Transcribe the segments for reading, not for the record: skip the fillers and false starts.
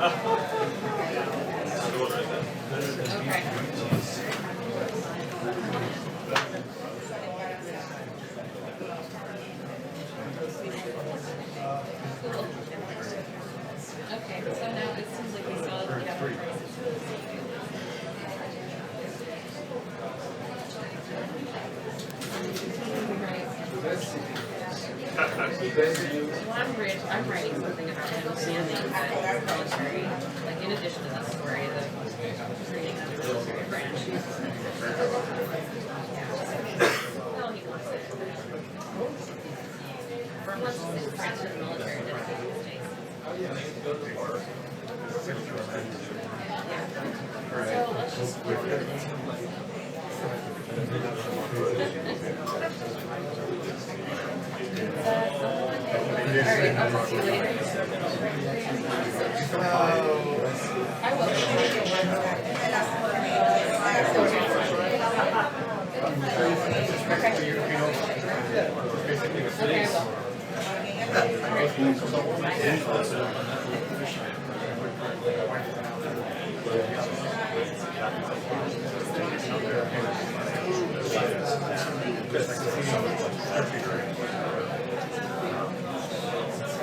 Okay, so now it seems like we still have I'm writing something about understanding the military, like in addition to the story, the training of the military branch. Well, he wants it. For much of the branch of the military in the United States. Yeah. So let's just go through this. Alright, I'll talk to you later. I will.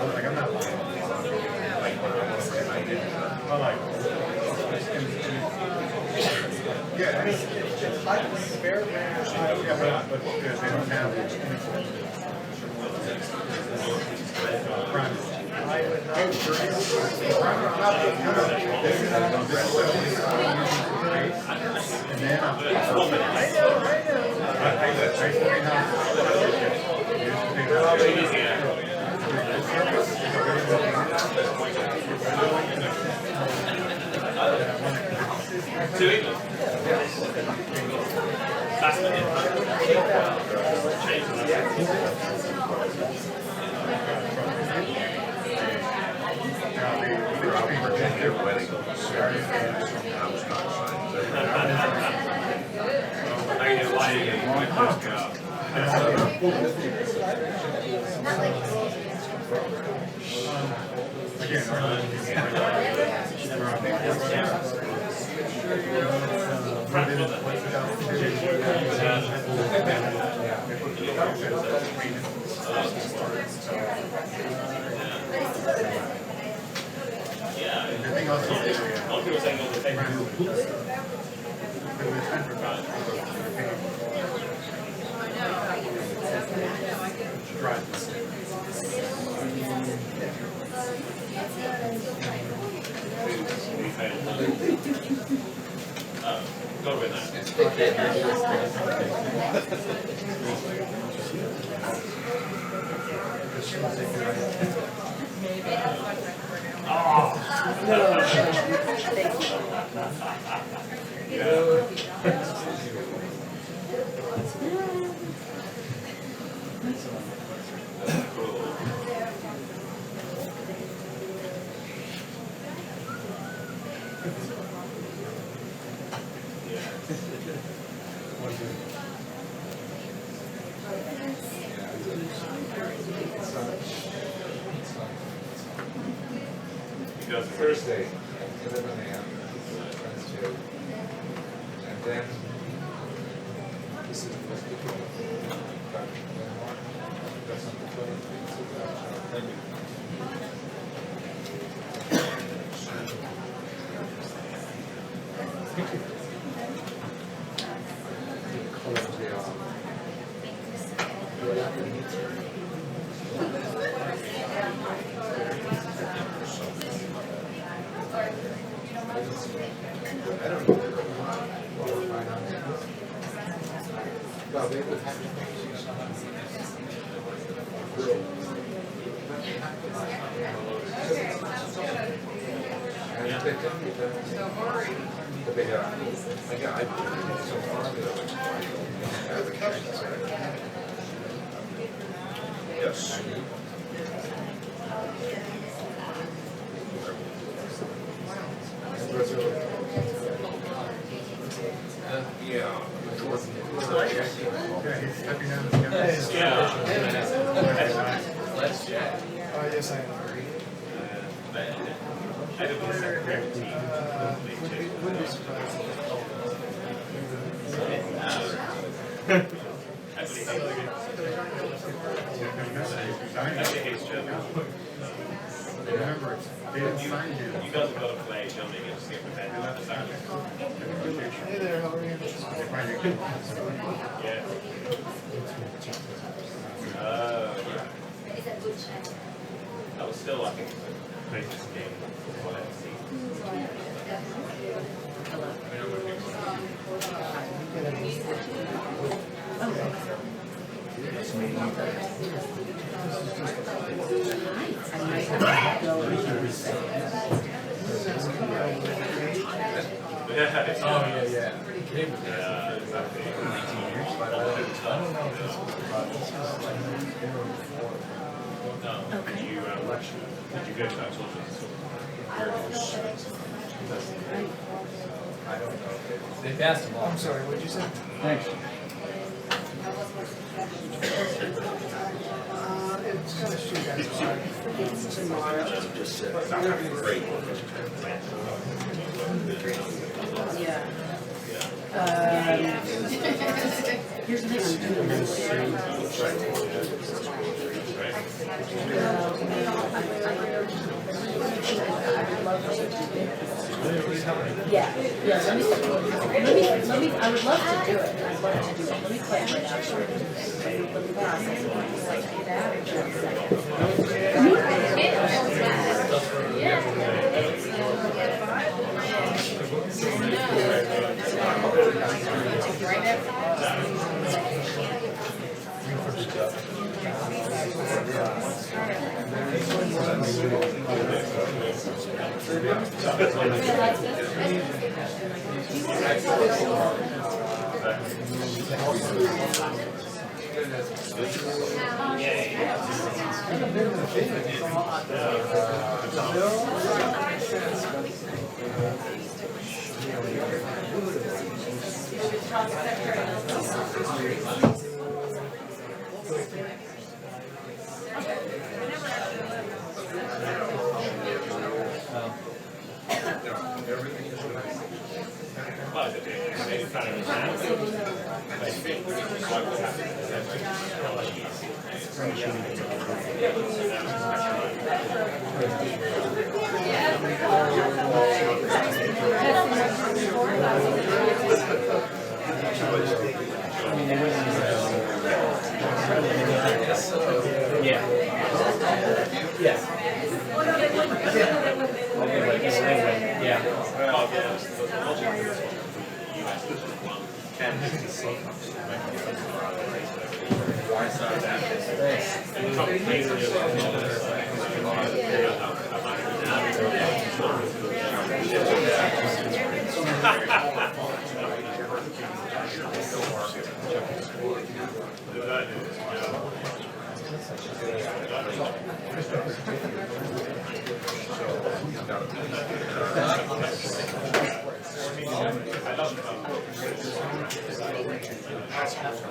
Like I'm not lying. Yeah, I mean, it's like fair ranch, but they don't have Go with that. Thursday, 11 a.m. And then this is the first week that's on the 12th. Thank you. Yes. Yeah. Yes, I am. I didn't want to secretary of team. Wouldn't be surprised. Actually hates Jim. Remember, they didn't sign him. You guys have got to play filming and skip the bed. Hey there, how are you? Yeah. That was still, I think, the greatest game I've ever seen. Yeah, it's yeah, exactly. 19 years. I don't know if this was about this was like No, did you go to that sort I don't know. They passed them all. I'm sorry, what'd you say? Thanks. It's kind of shoot guys. Tomorrow. great. Yeah. Here's the thing, I'm doing yeah, let me, I would love to do it. I'd love to do it. Let me play it right after. Let me process it.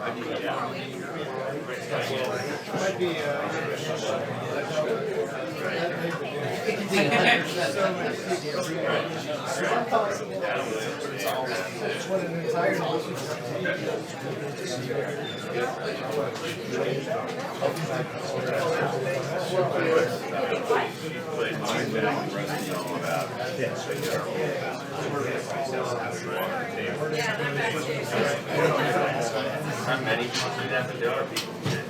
Like, get out of here right Not many people do that, but there are people who did.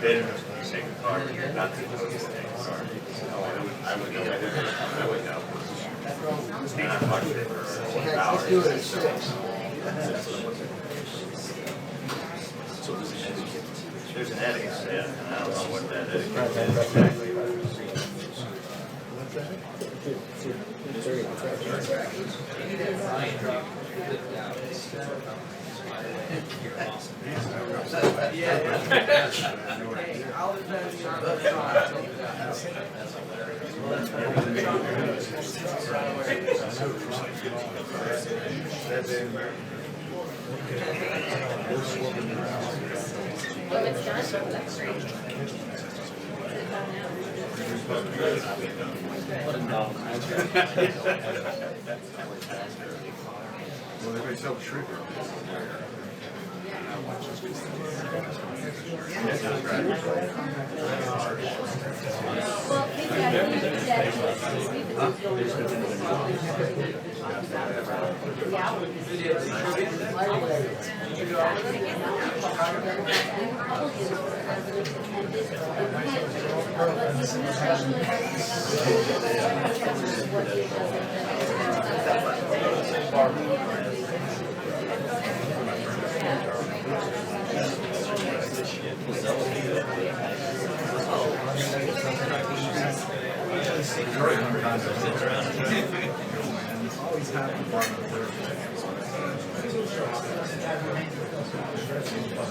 Bitterness for the sake of card, not to know these things. I would know. Being on budget for hours. There's an etiquette, yeah, and I don't know what that is. Well, they may sell the shrimp. Well, maybe I think that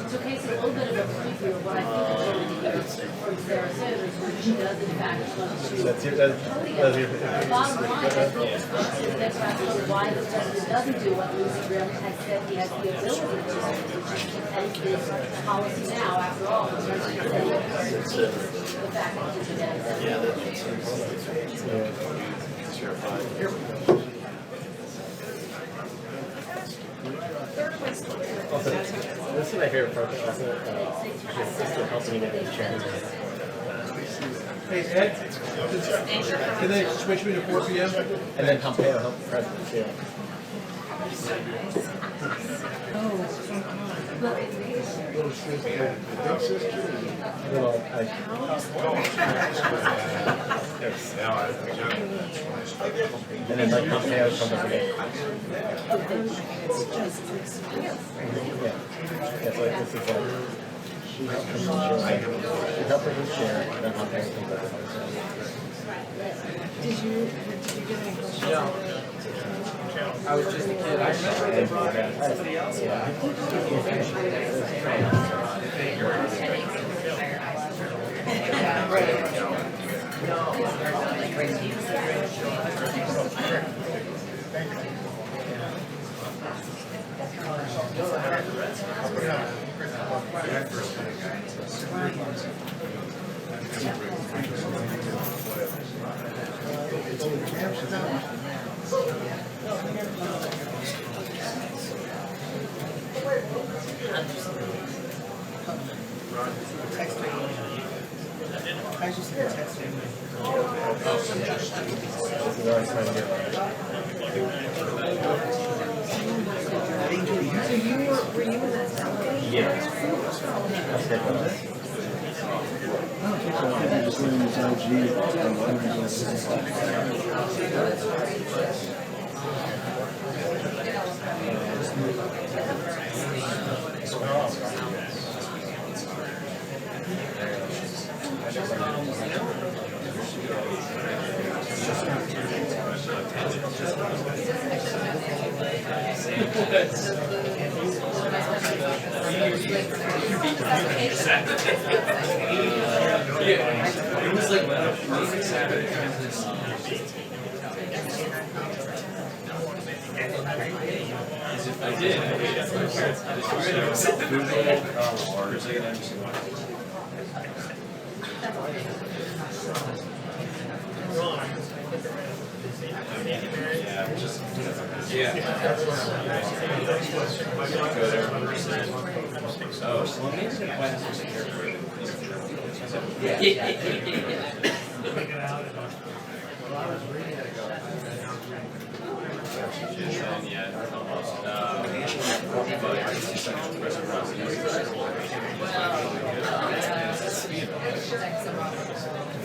it's okay, so a little bit of a preview of what I think from Sarah Sanders, when she does in fact want to. Bottom line, I think it's honestly that's why the president doesn't do what Lucy Graham has said he has the ability to do, and his policy now, after all, the president said he keeps the fact that he's a This is my favorite part. Also, his sister helping me in his chair. Hey, Ed, can they switch me to 4 p.m.? And then Pompeo helped the president too. Little, and then like Pompeo comes over there. Yeah. That's like this is like she helped him with his chair, and then Pompeo comes over there. Did you get any questions? No. I was just a kid. I remember somebody else. Yeah. I just got texting. This is always trying to get So were you in that salary? yeah. That's good. Just going to Yeah, it was like a perfect Saturday. I did. Yeah. Oh, so let me see if I have some character. Yeah.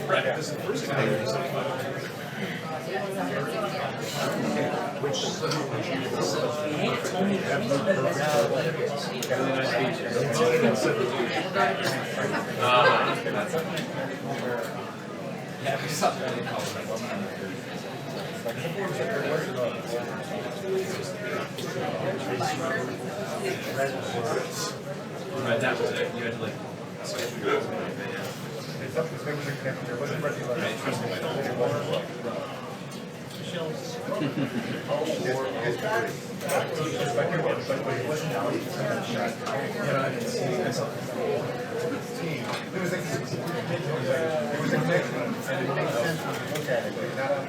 Right. This is the first time. Yeah, we stopped that in college. Right, that was it. You had to like switch your It's up to things that connect. There wasn't much like that. trust me, I don't It's like it was, but it wasn't out. It was not shot. You know, I didn't see it. It was like it was a connection, and it makes sense when you look at it. But not on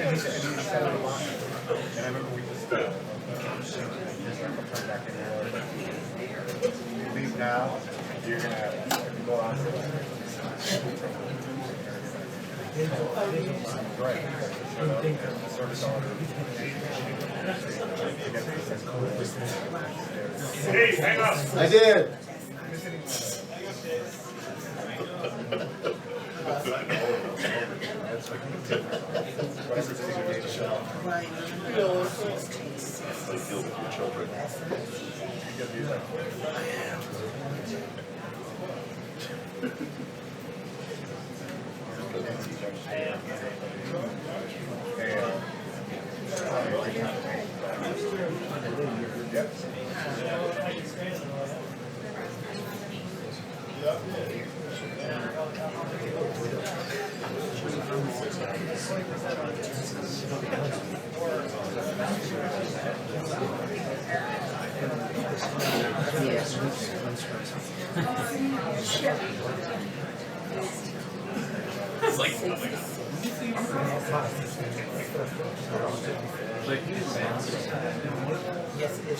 he said it a lot. And I remember we just come back in here. You leave now, you're gonna have to go on for right. Service order. Hey, hang on. I did. It's like, Yes, it is.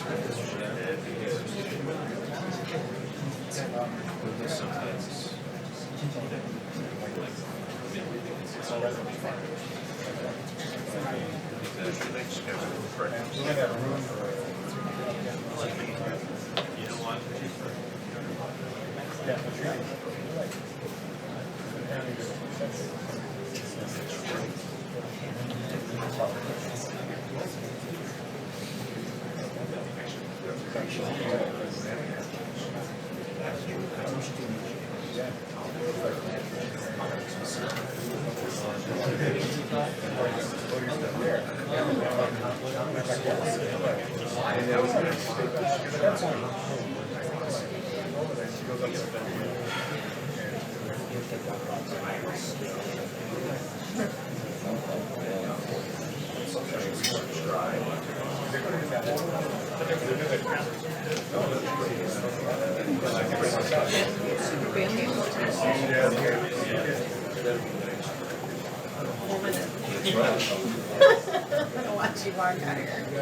I'm gonna watch you walk out here. I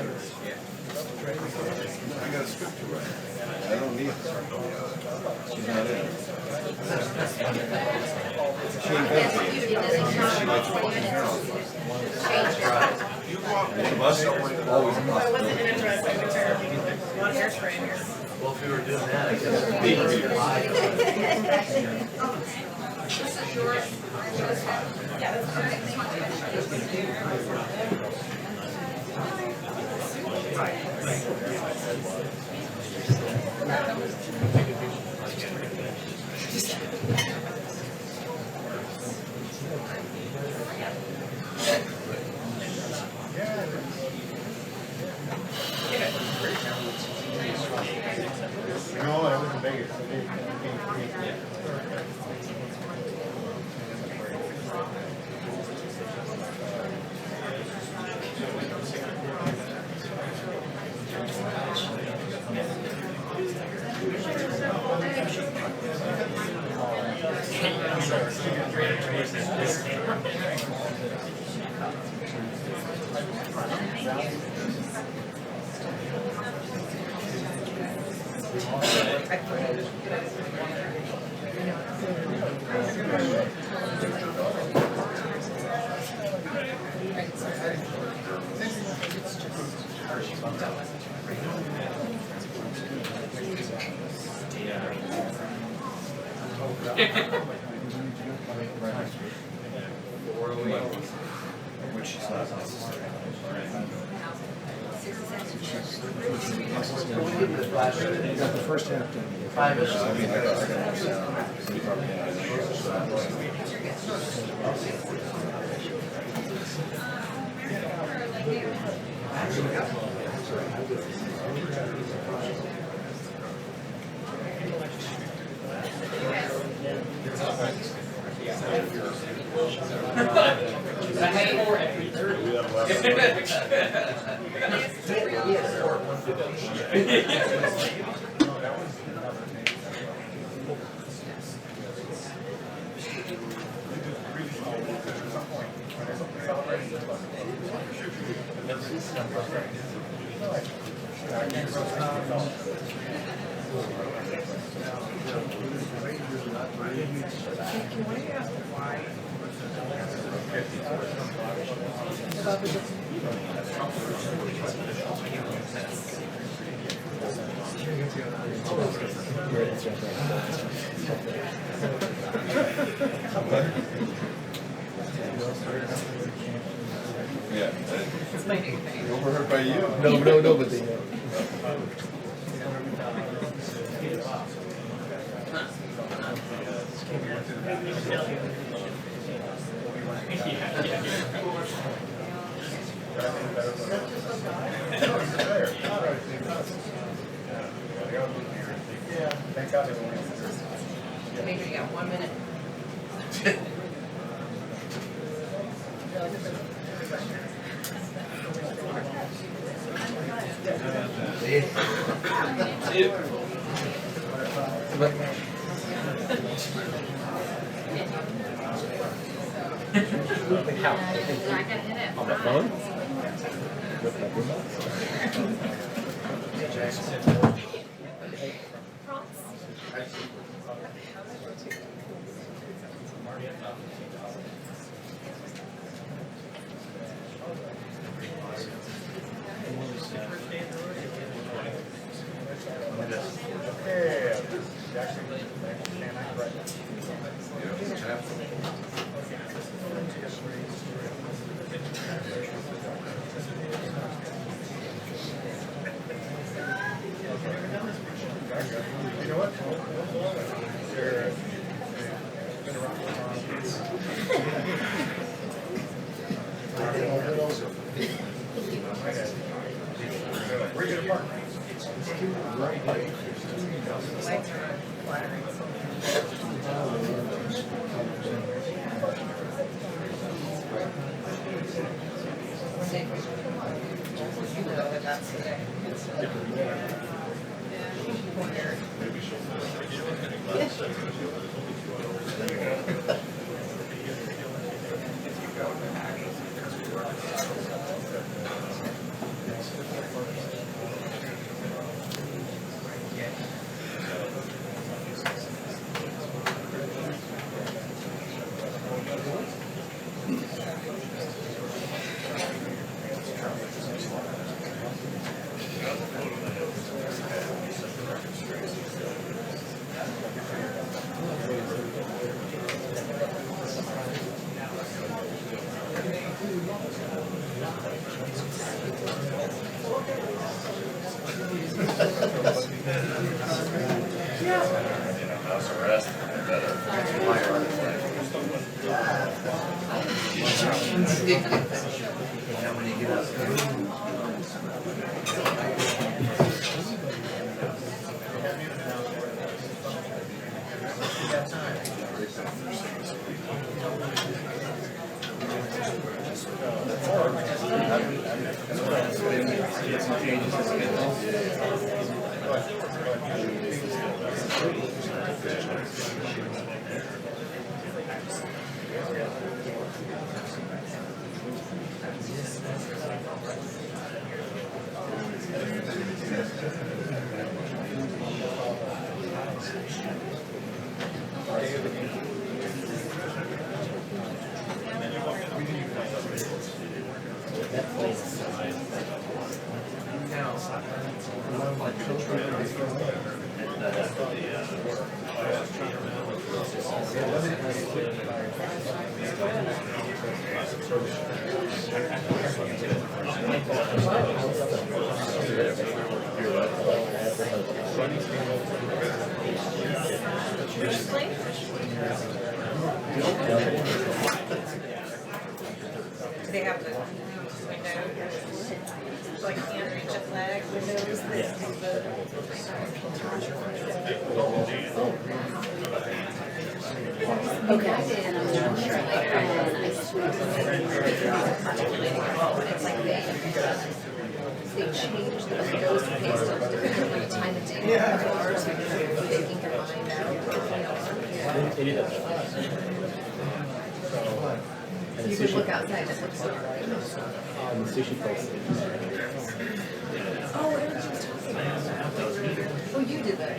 got a script to write. I don't need it. She's not in. She ain't gonna be in. She likes fucking Harold. The bus always I wasn't interested in her. A lot of hairspray in here. Well, if we were doing that, I guess. No, I was in Vegas. Which she's not necessary. You got the first half done. I mean, I got Can we ask why? Yeah. It's my new thing. Overheard by you. No, but the. Maybe you got 1 minute. On the phone? With my remote? House arrest, They have the window, like can't reach a flag windows that do Okay, and I'm not sure, like, and I switched it's like they change the windows based on depending on the time of day. Yeah. So they can combine that. It is. You could look outside. That's what's the sushi place. Oh, Eric was talking about. Oh, you did that.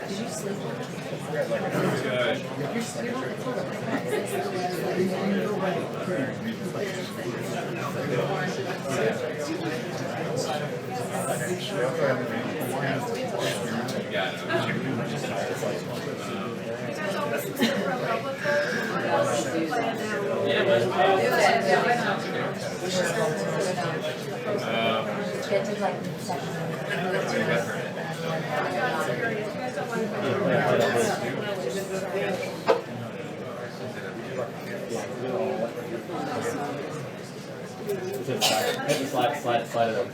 Did you sleep? Slide it over.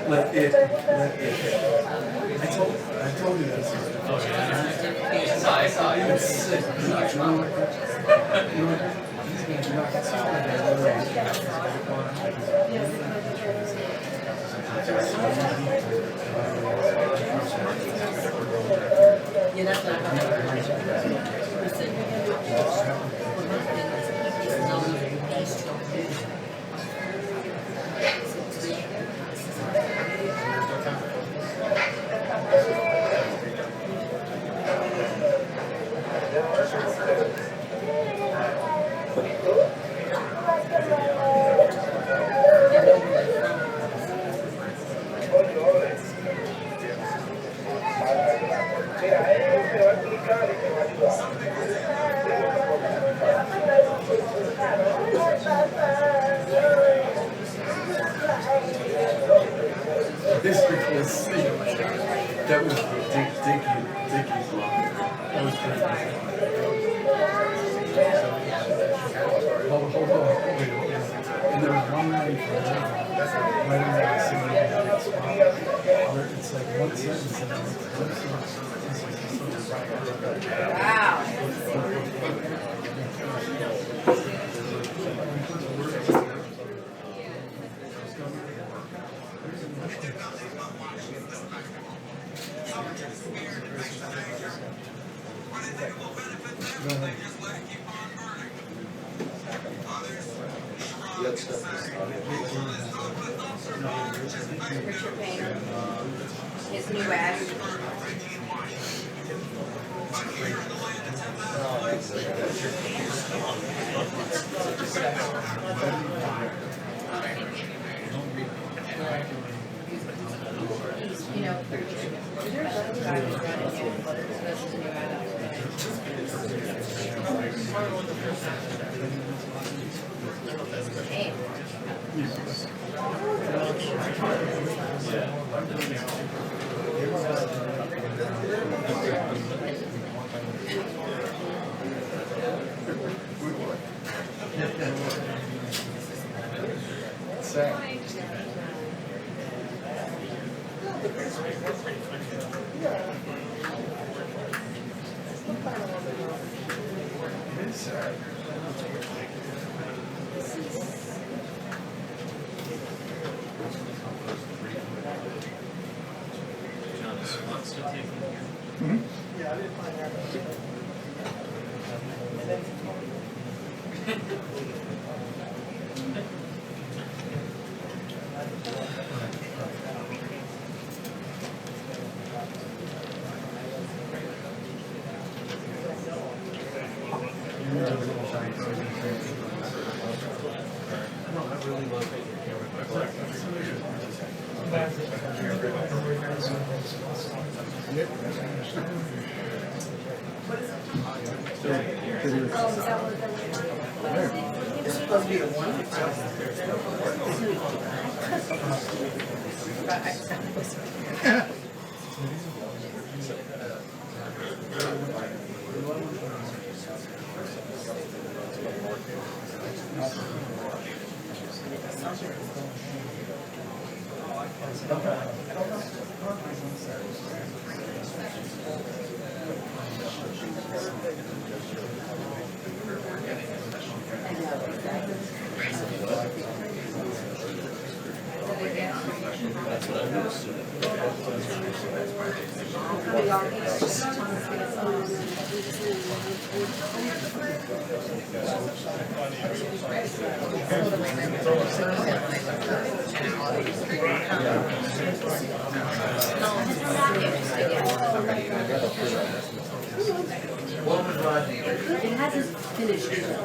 Let it. I told you this. I saw you. Mira, él me va a explicar y me va a ayudar. history was, that was Dickie's law. That was good. Hold on. And there was one line for right in that significant spot where it's like one sentence and Wow. Richard Payne, his new act. You know, hey. It hasn't finished yet.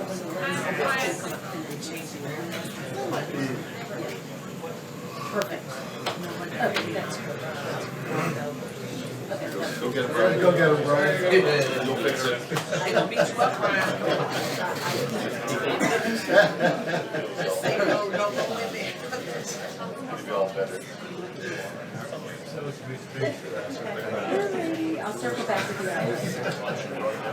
Perfect. Okay, that's good. Go get it, Brian. Go get it, Brian. You'll fix it. I gonna beat you up, Brian. Say no with me. It'll be all better. I'll circle back with you guys.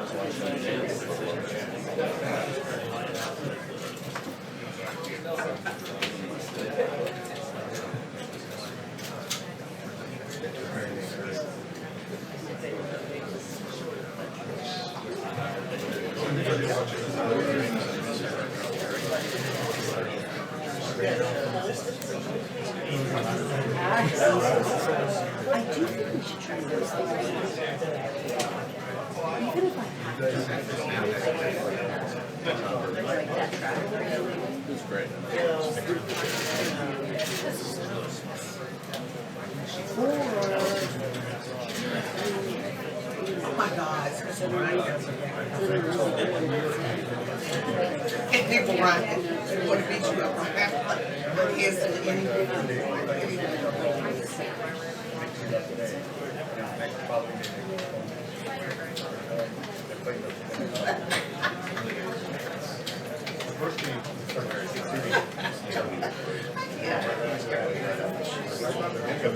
I do think we should try those things. Even if I have to. Like that track. It's great. Oh my God. Hey, people running. I want to beat you up. No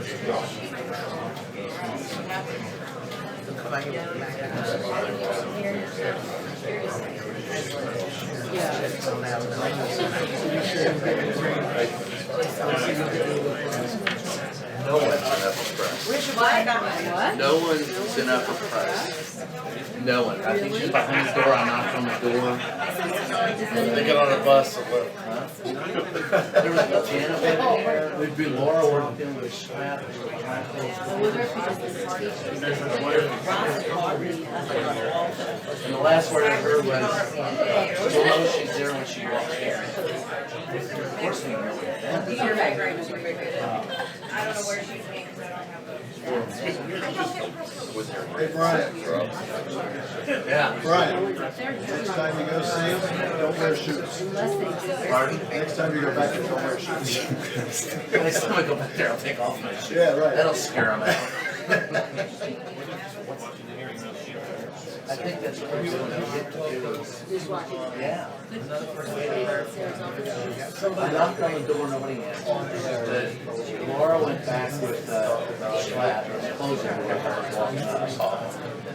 one's in upper press. No one's in upper press. No one. I think she's behind the door. I knocked on the door. They get on a bus and look. Huh? There was a Janet in there. There'd be Laura walked in with a strap. And the last word I heard was, "You'll know she's there when she walks in." Of course, we know what that is. I don't know where she came from. Hey, Brian. Yeah. Brian, next time you go see him, don't wear shoes. Pardon? Next time you go back, don't wear shoes. Next time I go back there, I'll take off my shoes. Yeah, right. That'll scare them out. I think that's what we're going to get to do. Yeah. I knocked on the door, nobody answered. Laura went back with Schlatt, or the closing door, I was walking up.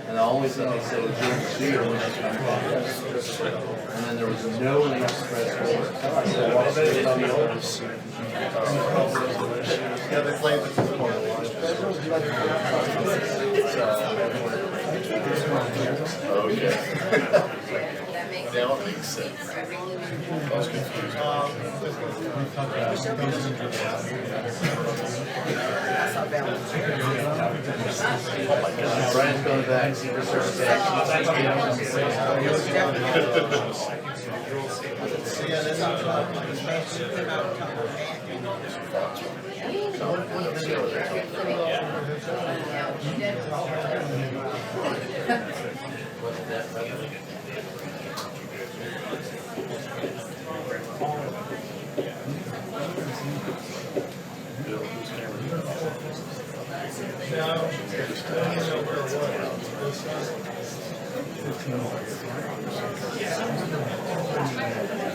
And the only thing they said was, "You'll see her when she comes back." And then there was no one to express order. I said, "Well, it'll be over." Yeah, they played this morning. Oh, yeah. Now it makes sense. I was confused. Brian's going back, Secret Service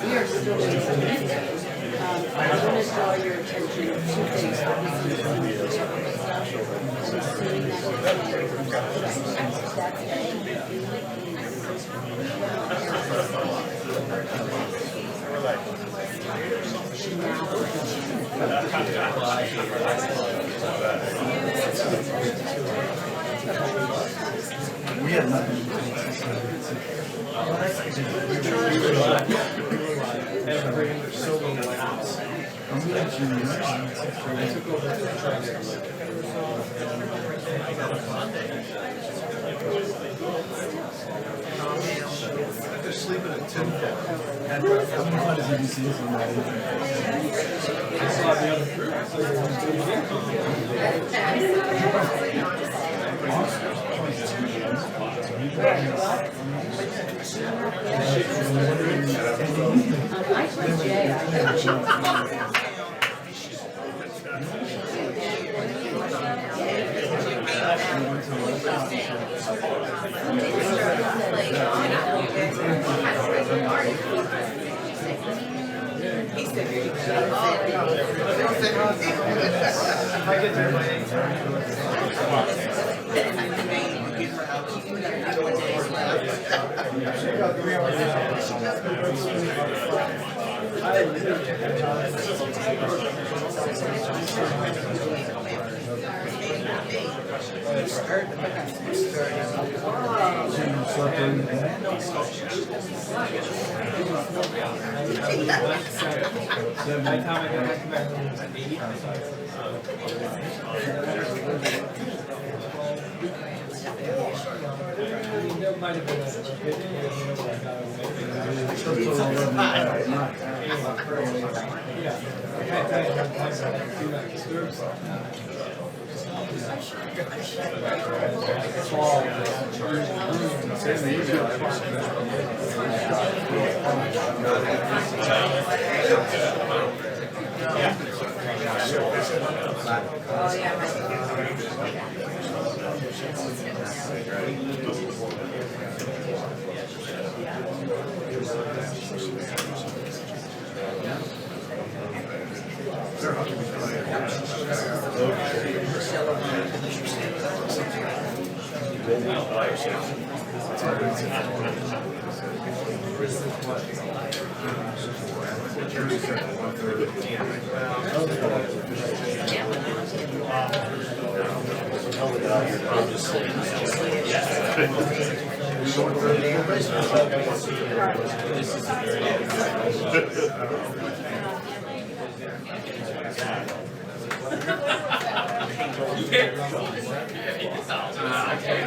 We are still in I want to draw your attention to two things. We had nothing. They're sleeping at 10. I told Jay, Okay. I'm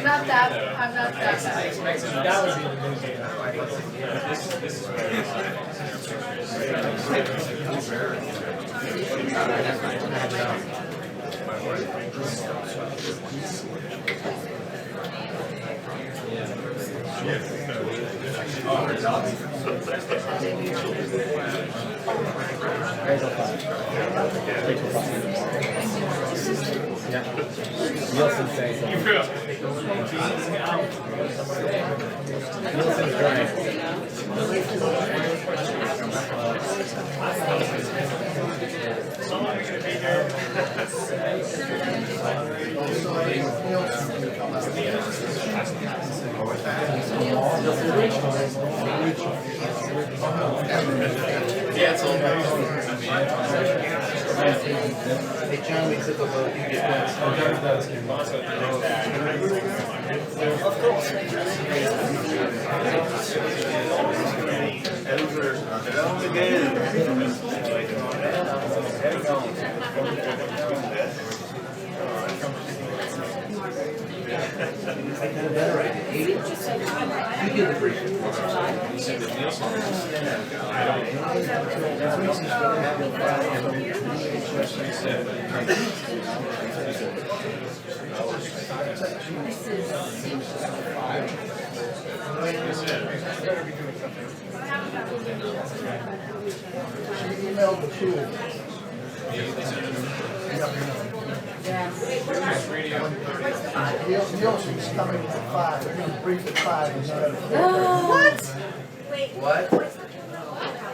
not that bad. That would be the new game. Nielsen saying something. Nielsen's right. Yeah, it's all Hey, John, we took a vote. You get You get the brief. Emailed the pool. Nielsen's coming at 5. They're going to brief at 5 instead of 4. What? Wait, What?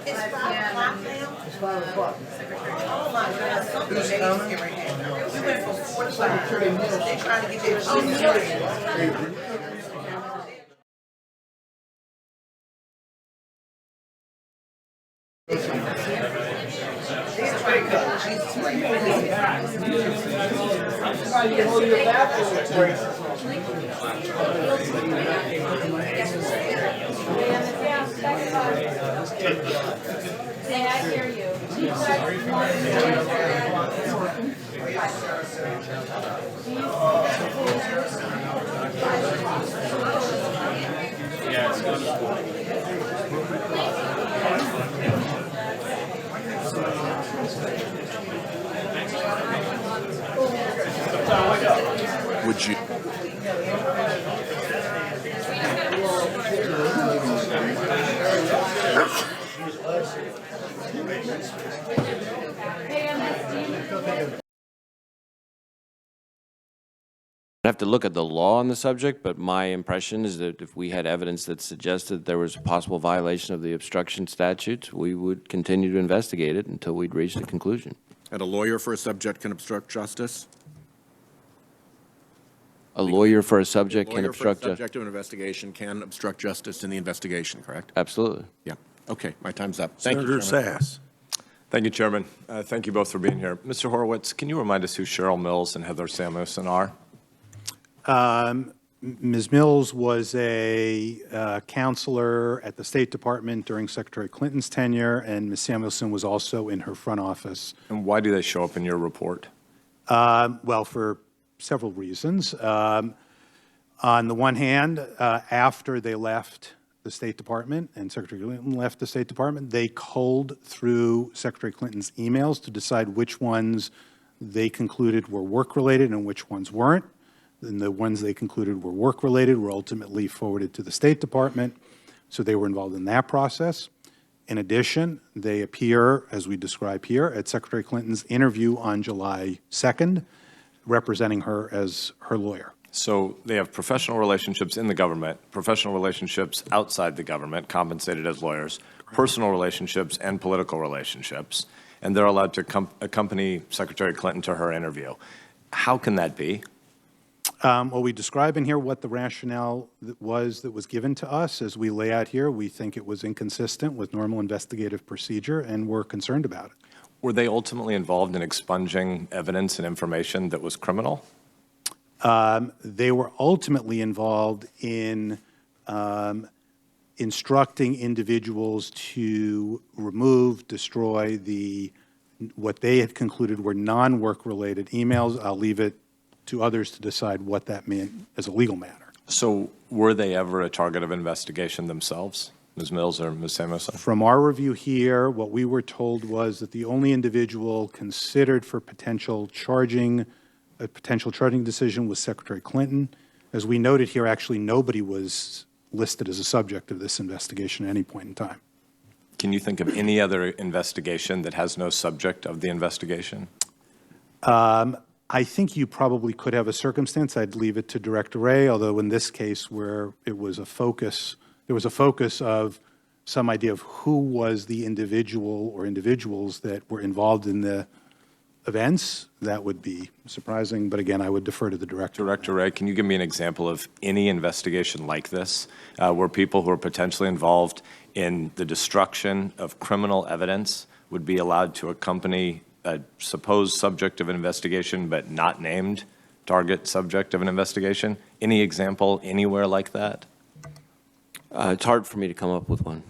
it's 5 o'clock now? It's 5 o'clock. Oh my God, something Who's they coming? get right now. We went from 4 to 5. Secretary Nielsen. They're trying to get their children. They're trying to go. Jesus Say, I hear you. Would you? I have to look at the law on the subject, but my impression is that if we had evidence that suggested there was a possible violation of the obstruction statutes, we would continue to investigate it until we'd reached a conclusion. And a lawyer for a subject can obstruct justice? A lawyer for a subject can Lawyer for a obstruct justice? subject of an investigation can obstruct justice in the investigation, correct? Absolutely. Yeah. Okay, my time's up. Thank you, Senator Chairman. Sass. Thank you, Chairman. Thank you both for being here. Mr. Horowitz, can you remind us who Cheryl Mills and Heather Samuelson are? Ms. Mills was a counselor at the State Department during Secretary Clinton's tenure, and Ms. Samuelson was also in her front office. And why do they show up in your report? Well, for several reasons. On the one hand, after they left the State Department and Secretary Clinton left the State Department, they culled through Secretary Clinton's emails to decide which ones they concluded were work-related and which ones weren't. And the ones they concluded were work-related were ultimately forwarded to the State Department, so they were involved in that process. In addition, they appear, as we describe here, at Secretary Clinton's interview on July 2nd, representing her as her lawyer. So they have professional relationships in the government, professional relationships outside the government, compensated as lawyers, personal relationships and political relationships, and they're allowed to accompany Secretary Clinton to her interview. How can that be? Well, we describe in here what the rationale that was given to us. As we lay out here, we think it was inconsistent with normal investigative procedure, and we're concerned about it. Were they ultimately involved in expunging evidence and information that was criminal? They were ultimately involved in instructing individuals to remove, destroy what they had concluded were non-work-related emails. I'll leave it to others to decide what that meant as a legal matter. So were they ever a target of investigation themselves, Ms. Mills or Ms. Samuelson? From our review here, what we were told was that the only individual considered for a potential charging decision was Secretary Clinton. As we noted here, actually nobody was listed as a subject of this investigation at any point in time. Can you think of any other investigation that has no subject of the investigation? I think you probably could have a circumstance. I'd leave it to Director Wray, although in this case where it was a focus, there was a focus of some idea of who was the individual or individuals that were involved in the events. That would be surprising, but again, I would defer to the Director. Director Wray, can you give me an example of any investigation like this where people who are potentially involved in the destruction of criminal evidence would be allowed to accompany a supposed subject of an investigation but not named target subject of an investigation? Any example anywhere like that? It's hard for me to come up with one.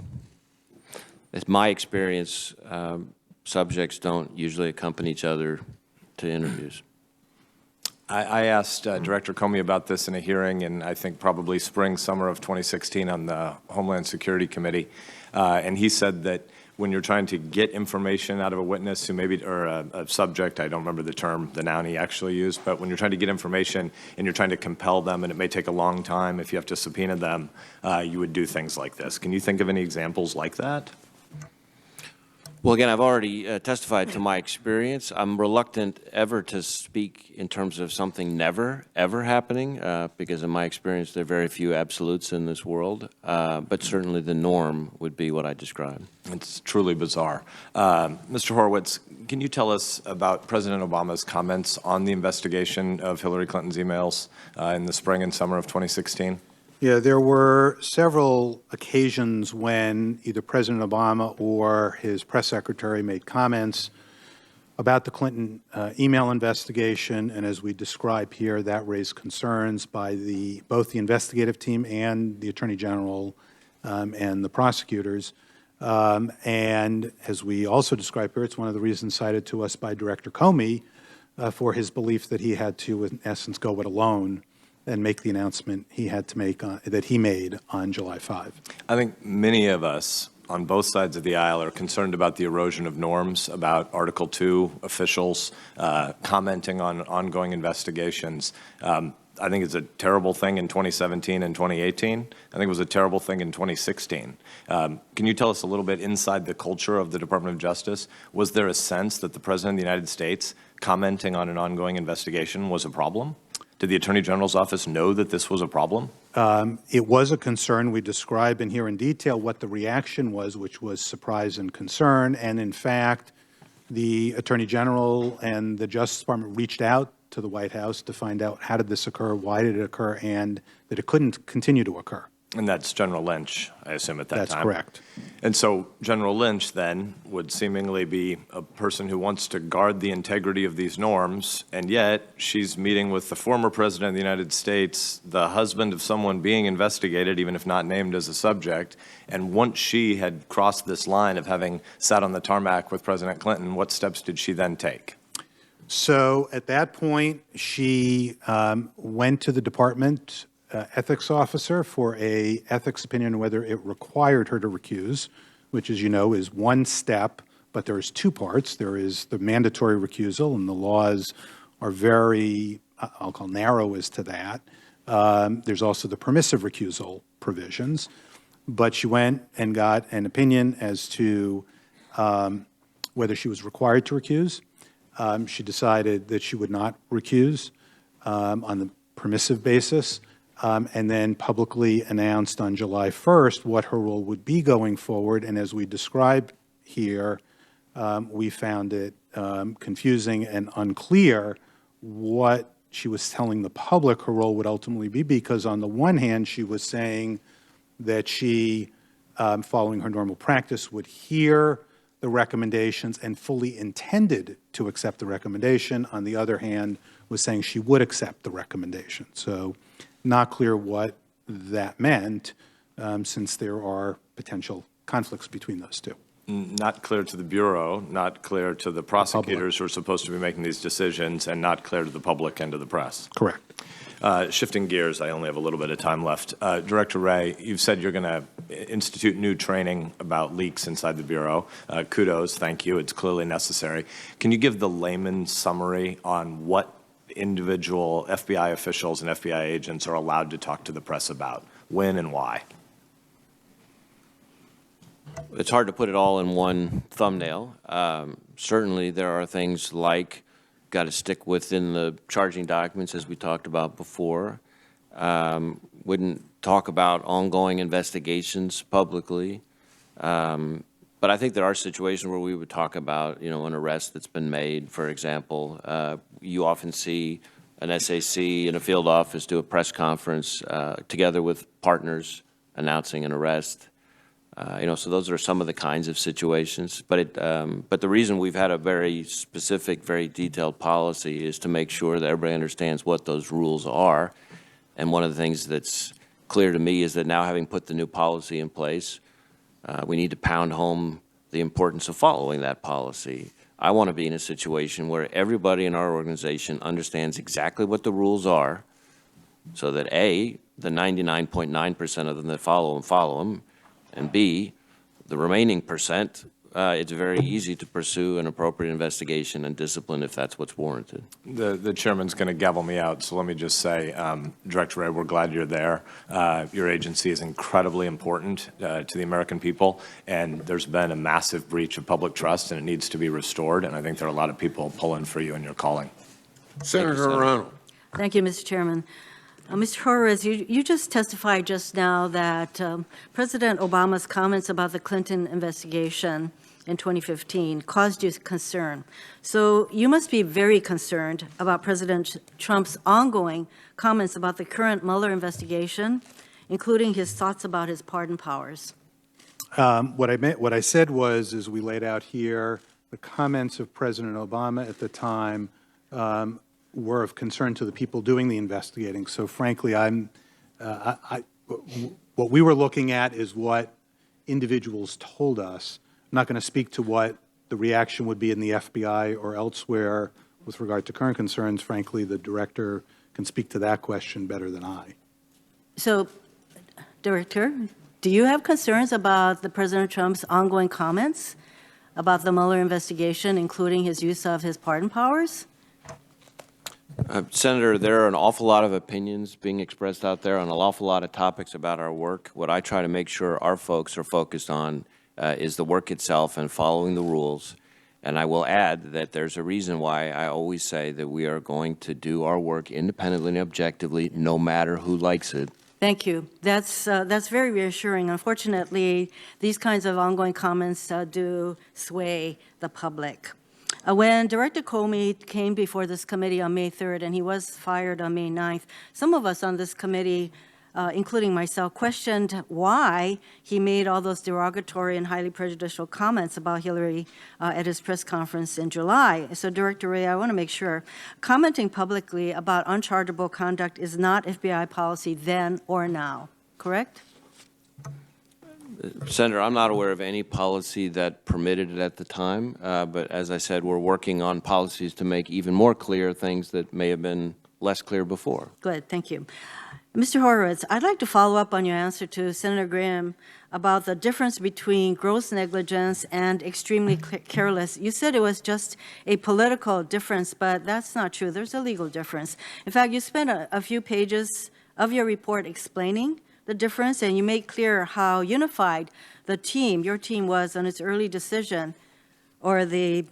It's my experience, subjects don't usually accompany each other to interviews. I asked Director Comey about this in a hearing in, I think, probably spring, summer of 2016 on the Homeland Security Committee, and he said that when you're trying to get information out of a witness who maybe, or a subject, I don't remember the term, the noun he actually used, but when you're trying to get information and you're trying to compel them and it may take a long time if you have to subpoena them, you would do things like this. Can you think of any examples like that? Well, again, I've already testified to my experience. I'm reluctant ever to speak in terms of something never, ever happening, because in my experience, there are very few absolutes in this world. But certainly the norm would be what I described. It's truly bizarre. Mr. Horowitz, can you tell us about President Obama's comments on the investigation of Hillary Clinton's emails in the spring and summer of 2016? Yeah, there were several occasions when either President Obama or his press secretary made comments about the Clinton email investigation, and as we describe here, that raised concerns by both the investigative team and the Attorney General and the prosecutors. And as we also describe here, it's one of the reasons cited to us by Director Comey for his belief that he had to, in essence, go it alone and make the announcement he had to make that he made on July 5. I think many of us on both sides of the aisle are concerned about the erosion of norms, about Article 2 officials commenting on ongoing investigations. I think it's a terrible thing in 2017 and 2018. I think it was a terrible thing in 2016. Can you tell us a little bit inside the culture of the Department of Justice? Was there a sense that the President of the United States commenting on an ongoing investigation was a problem? Did the Attorney General's office know that this was a problem? It was a concern. We describe in here in detail what the reaction was, which was surprise and concern. And in fact, the Attorney General and the Justice Department reached out to the White House to find out how did this occur, why did it occur, and that it couldn't continue to occur. And that's General Lynch, I assume, at that time. That's correct. And so General Lynch then would seemingly be a person who wants to guard the integrity of these norms, and yet she's meeting with the former President of the United States, the husband of someone being investigated, even if not named as a subject. And once she had crossed this line of having sat on the tarmac with President Clinton, what steps did she then take? So at that point, she went to the department ethics officer for a ethics opinion whether it required her to recuse, which, as you know, is one step, but there is two parts. There is the mandatory recusal, and the laws are very, I'll call narrow as to that. There's also the permissive recusal provisions, but she went and got an opinion as to whether she was required to recuse. She decided that she would not recuse on the permissive basis. And then publicly announced on July 1st what her role would be going forward. And as we described here, we found it confusing and unclear what she was telling the public her role would ultimately be, because on the one hand, she was saying that she, following her normal practice, would hear the recommendations and fully intended to accept the recommendation. On the other hand, was saying she would accept the recommendation. So not clear what that meant, since there are potential conflicts between those two. Not clear to the Bureau, not clear to the prosecutors who are supposed to be making these decisions, and not clear to the public and to the press. Correct. Shifting gears, I only have a little bit of time left. Director Wray, you've said you're going to institute new training about leaks inside the Bureau. Kudos, thank you. It's clearly necessary. Can you give the layman's summary on what individual FBI officials and FBI agents are allowed to talk to the press about? When and why? It's hard to put it all in one thumbnail. Certainly, there are things like got to stick within the charging documents, as we talked about before. Wouldn't talk about ongoing investigations publicly. But I think there are situations where we would talk about, an arrest that's been made, for example. You often see an SAC in a field office do a press conference together with partners announcing an arrest. So those are some of the kinds of situations. But the reason we've had a very specific, very detailed policy is to make sure that everybody understands what those rules are. And one of the things that's clear to me is that now, having put the new policy in place, we need to pound home the importance of following that policy. I want to be in a situation where everybody in our organization understands exactly what the rules are, so that A, the 99.9% of them that follow them, and B, the remaining percent, it's very easy to pursue an appropriate investigation and discipline if that's what's warranted. The chairman's going to gavel me out, so let me just say, Director Wray, we're glad you're there. Your agency is incredibly important to the American people, and there's been a massive breach of public trust, and it needs to be restored, and I think there are a lot of people pulling for you in your calling. Senator Arano. Thank you, Mr. Chairman. Mr. Horowitz, you just testified just now that President Obama's comments about the Clinton investigation in 2015 caused you concern. So you must be very concerned about President Trump's ongoing comments about the current Mueller investigation, including his thoughts about his pardon powers. What I said was, as we laid out here, the comments of President Obama at the time were of concern to the people doing the investigating. So frankly, what we were looking at is what individuals told us. I'm not going to speak to what the reaction would be in the FBI or elsewhere with regard to current concerns. Frankly, the director can speak to that question better than I. So, Director, do you have concerns about the President Trump's ongoing comments about the Mueller investigation, including his use of his pardon powers? Senator, there are an awful lot of opinions being expressed out there on an awful lot of topics about our work. What I try to make sure our folks are focused on is the work itself and following the rules. And I will add that there's a reason why I always say that we are going to do our work independently and objectively, no matter who likes it. Thank you. That's very reassuring. Unfortunately, these kinds of ongoing comments do sway the public. When Director Comey came before this committee on May 3rd, and he was fired on May 9th, some of us on this committee, including myself, questioned why he made all those derogatory and highly prejudicial comments about Hillary at his press conference in July. So, Director Wray, I want to make sure, commenting publicly about unchargeable conduct is not FBI policy then or now, correct? Senator, I'm not aware of any policy that permitted it at the time, but as I said, we're working on policies to make even more clear things that may have been less clear before. Good, thank you. Mr. Horowitz, I'd like to follow up on your answer to Senator Graham about the difference between gross negligence and extremely careless. You said it was just a political difference, but that's not true. There's a legal difference. In fact, you spent a few pages of your report explaining the difference, and you made clear how unified the team, your team, was on its early decision, or the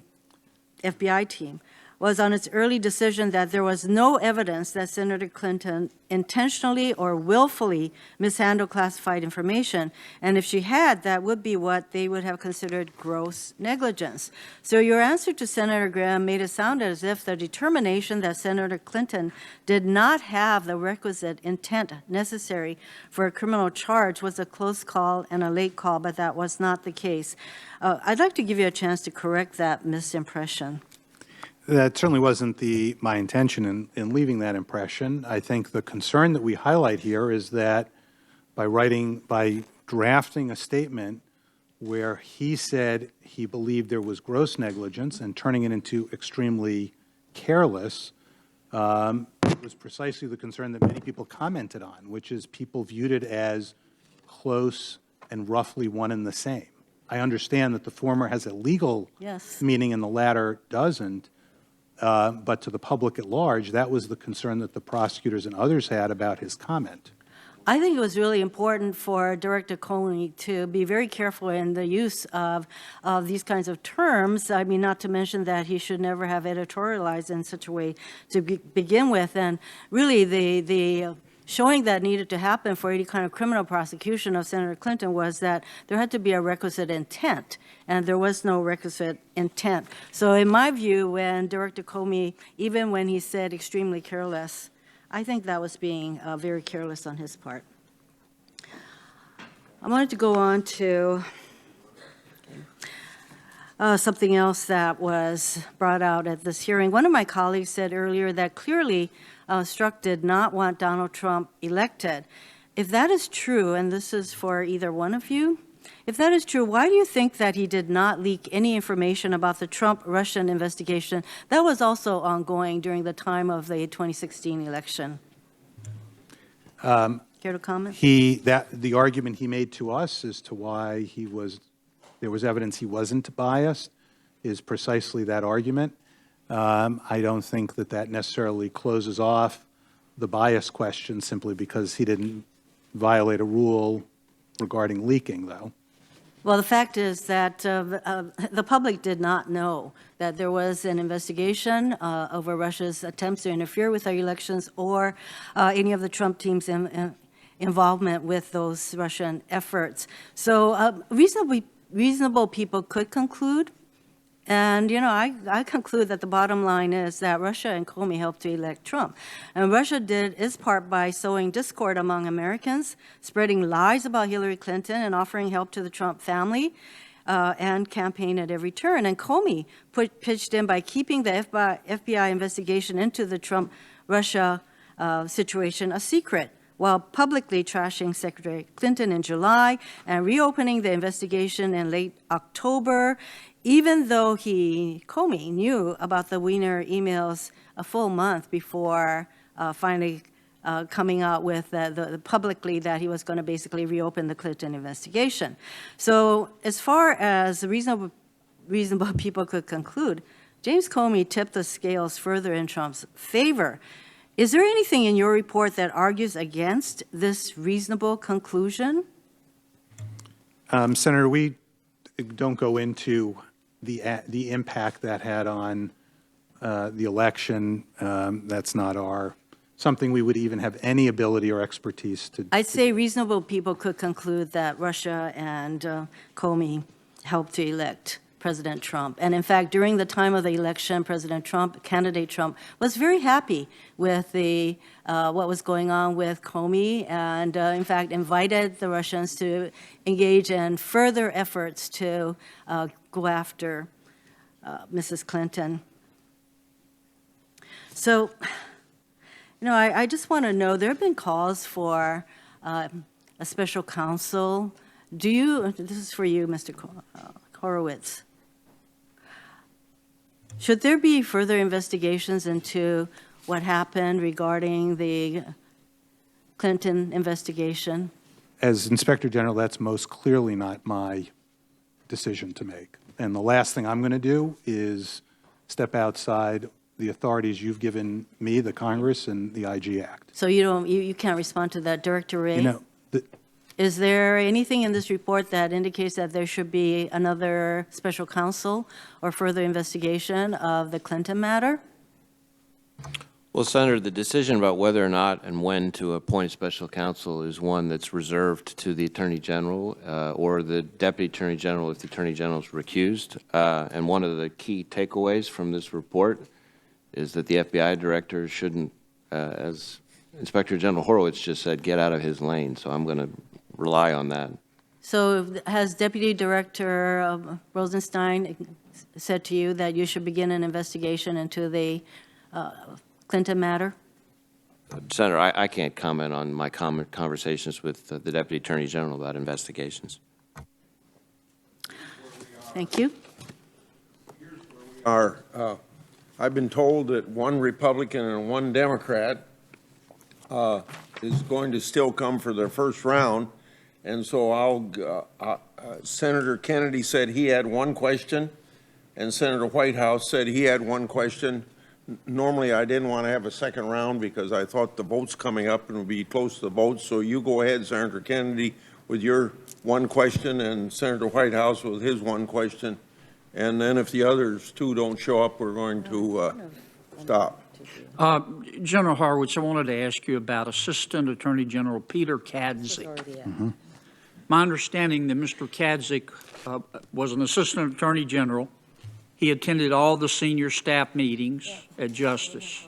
FBI team. was on its early decision that there was no evidence that Senator Clinton intentionally or willfully mishandled classified information. And if she had, that would be what they would have considered gross negligence. So your answer to Senator Graham made it sound as if the determination that Senator Clinton did not have the requisite intent necessary for a criminal charge was a close call and a late call, but that was not the case. I'd like to give you a chance to correct that misimpression. That certainly wasn't my intention in leaving that impression. I think the concern that we highlight here is that by drafting a statement where he said he believed there was gross negligence and turning it into extremely careless, it was precisely the concern that many people commented on, which is people viewed it as close and roughly one and the same. I understand that the former has a legal meaning and the latter doesn't. But to the public at large, that was the concern that the prosecutors and others had about his comment. I think it was really important for Director Comey to be very careful in the use of these kinds of terms. I mean, not to mention that he should never have editorialized in such a way to begin with. And really, the showing that needed to happen for any kind of criminal prosecution of Senator Clinton was that there had to be a requisite intent, and there was no requisite intent. So in my view, when Director Comey, even when he said extremely careless, I think that was being very careless on his part. I wanted to go on to something else that was brought out at this hearing. One of my colleagues said earlier that clearly Strzok did not want Donald Trump elected. If that is true, and this is for either one of you, if that is true, why do you think that he did not leak any information about the Trump-Russian investigation that was also ongoing during the time of the 2016 election? Care to comment? The argument he made to us as to why there was evidence he wasn't biased is precisely that argument. I don't think that necessarily closes off the bias question simply because he didn't violate a rule regarding leaking, though. Well, the fact is that the public did not know that there was an investigation over Russia's attempts to interfere with our elections or any of the Trump team's involvement with those Russian efforts. So reasonable people could conclude, and, you know, I conclude that the bottom line is that Russia and Comey helped to elect Trump. And Russia did its part by sowing discord among Americans, spreading lies about Hillary Clinton, and offering help to the Trump family and campaign at every turn. And Comey pitched in by keeping the FBI investigation into the Trump-Russia situation a secret, while publicly trashing Secretary Clinton in July and reopening the investigation in late October, even though Comey knew about the Weiner emails a full month before finally coming out with publicly that he was going to basically reopen the Clinton investigation. So as far as reasonable people could conclude, James Comey tipped the scales further in Trump's favor. Is there anything in your report that argues against this reasonable conclusion? Senator, we don't go into the impact that had on the election. That's not something we would even have any ability or expertise to. I'd say reasonable people could conclude that Russia and Comey helped to elect President Trump. And in fact, during the time of the election, candidate Trump, was very happy with what was going on with Comey, and in fact invited the Russians to engage in further efforts to go after Mrs. Clinton. So, you know, I just want to know, there have been calls for a special counsel. This is for you, Mr. Horowitz. Should there be further investigations into what happened regarding the Clinton investigation? As Inspector General, that's most clearly not my decision to make. And the last thing I'm going to do is step outside the authorities you've given me, the Congress, and the IG Act. So you can't respond to that, Director Wray? You know, Is there anything in this report that indicates that there should be another special counsel or further investigation of the Clinton matter? Well, Senator, the decision about whether or not and when to appoint a special counsel is one that's reserved to the Attorney General or the Deputy Attorney General if the Attorney General is recused. And one of the key takeaways from this report is that the FBI Director shouldn't, as Inspector General Horowitz just said, get out of his lane. So I'm going to rely on that. So has Deputy Director Rosenstein said to you that you should begin an investigation into the Clinton matter? Senator, I can't comment on my conversations with the Deputy Attorney General about investigations. Thank you. I've been told that one Republican and one Democrat is going to still come for their first round, and so Senator Kennedy said he had one question, and Senator Whitehouse said he had one question. Normally, I didn't want to have a second round because I thought the vote's coming up and would be close to the vote. So you go ahead, Senator Kennedy, with your one question, and Senator Whitehouse with his one question. And then if the others two don't show up, we're going to stop. General Horowitz, I wanted to ask you about Assistant Attorney General Peter Kadzik. My understanding that Mr. Kadzik was an Assistant Attorney General. He attended all the senior staff meetings at Justice.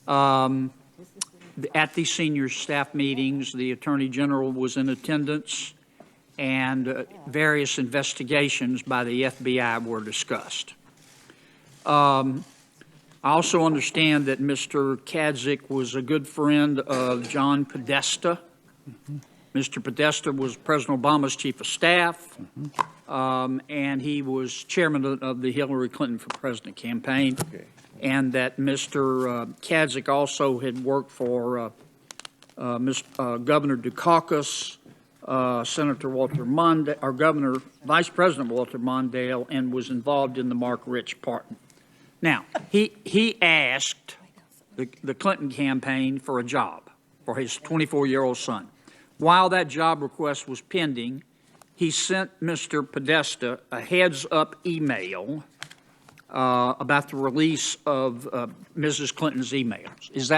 At these senior staff meetings, the Attorney General was in attendance, and various investigations by the FBI were discussed. I also understand that Mr. Kadzik was a good friend of John Podesta. Mr. Podesta was President Obama's chief of staff, and he was chairman of the Hillary Clinton for President campaign, and that Mr. Kadzik also had worked for Governor Dukakis, Senator Walter Mondale, or Governor, Vice President Walter Mondale, and was involved in the Mark Rich pardon. Now, he asked the Clinton campaign for a job for his 24-year-old son. While that job request was pending, he sent Mr. Podesta a heads-up email about the release of Mrs. Clinton's emails. Is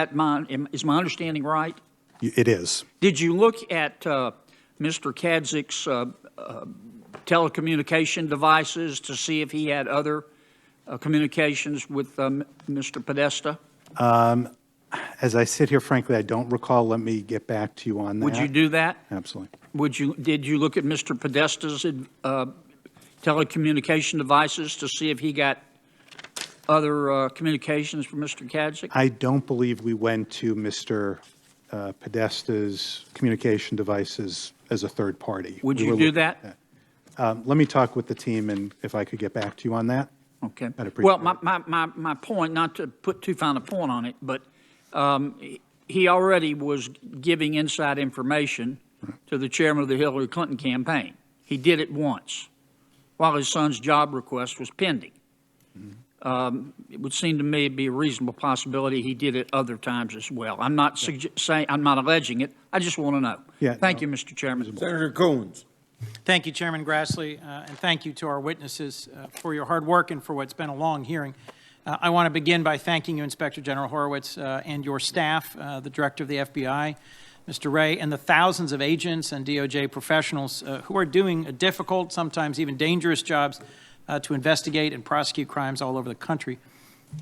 my understanding right? It is. Did you look at Mr. Kadzik's telecommunication devices to see if he had other communications with Mr. Podesta? As I sit here, frankly, I don't recall. Let me get back to you on that. Would you do that? Absolutely. Did you look at Mr. Podesta's telecommunication devices to see if he got other communications from Mr. Kadzik? I don't believe we went to Mr. Podesta's communication devices as a third party. Would you do that? Let me talk with the team, and if I could get back to you on that. Okay. I'd appreciate Well, my point, not to put too fine a point on it, but he already was giving inside information to the chairman of the Hillary Clinton campaign. He did it once while his son's job request was pending. It would seem to me to be a reasonable possibility he did it other times as well. I'm not saying, I'm not alleging it. I just want to know. Thank you, Mr. Chairman. Senator Coons. Thank you, Chairman Grassley, and thank you to our witnesses for your hard work and for what's been a long hearing. I want to begin by thanking you, Inspector General Horowitz, and your staff, the Director of the FBI, Mr. Wray, and the thousands of agents and DOJ professionals who are doing a difficult, sometimes even dangerous jobs to investigate and prosecute crimes all over the country.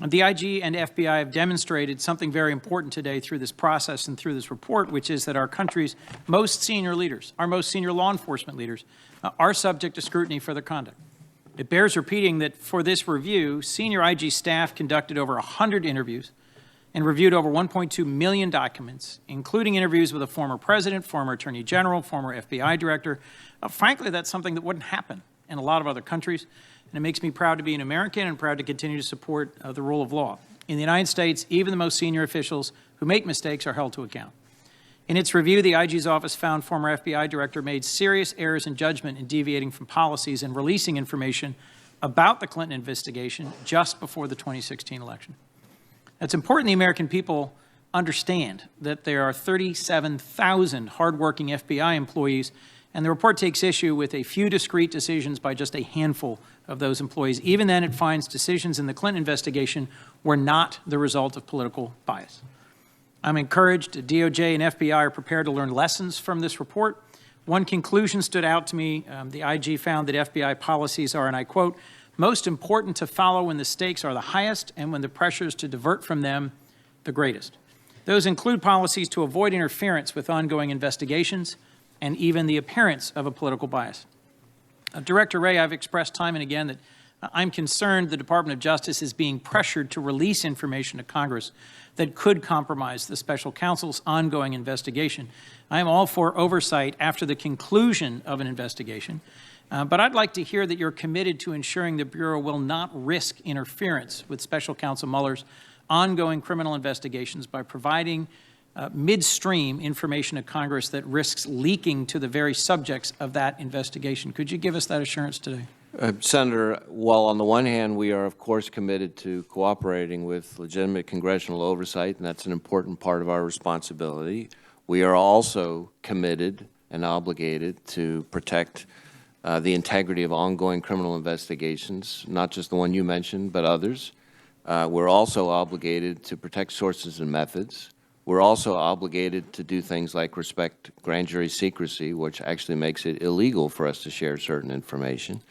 The IG and FBI have demonstrated something very important today through this process and through this report, which is that our country's most senior leaders, our most senior law enforcement leaders, are subject to scrutiny for their conduct. It bears repeating that for this review, senior IG staff conducted over 100 interviews and reviewed over 1.2 million documents, including interviews with a former president, former attorney general, former FBI director. Frankly, that's something that wouldn't happen in a lot of other countries. And it makes me proud to be an American and proud to continue to support the rule of law. In the United States, even the most senior officials who make mistakes are held to account. In its review, the IG's office found former FBI director made serious errors in judgment in deviating from policies and releasing information about the Clinton investigation just before the 2016 election. It's important the American people understand that there are 37,000 hardworking FBI employees, and the report takes issue with a few discrete decisions by just a handful of those employees. Even then, it finds decisions in the Clinton investigation were not the result of political bias. I'm encouraged that DOJ and FBI are prepared to learn lessons from this report. One conclusion stood out to me. The IG found that FBI policies are, and I quote, most important to follow when the stakes are the highest and when the pressures to divert from them the greatest. Those include policies to avoid interference with ongoing investigations and even the appearance of a political bias. Director Wray, I've expressed time and again that I'm concerned the Department of Justice is being pressured to release information to Congress that could compromise the special counsel's ongoing investigation. I am all for oversight after the conclusion of an investigation, but I'd like to hear that you're committed to ensuring the Bureau will not risk interference with Special Counsel Mueller's ongoing criminal investigations by providing midstream information to Congress that risks leaking to the very subjects of that investigation. Could you give us that assurance today? Senator, while on the one hand we are of course committed to cooperating with legitimate congressional oversight, and that's an important part of our responsibility, we are also committed and obligated to protect the integrity of ongoing criminal investigations, not just the one you mentioned, but others. We're also obligated to protect sources and methods. We're also obligated to do things like respect grand jury secrecy, which actually makes it illegal for us to share certain information.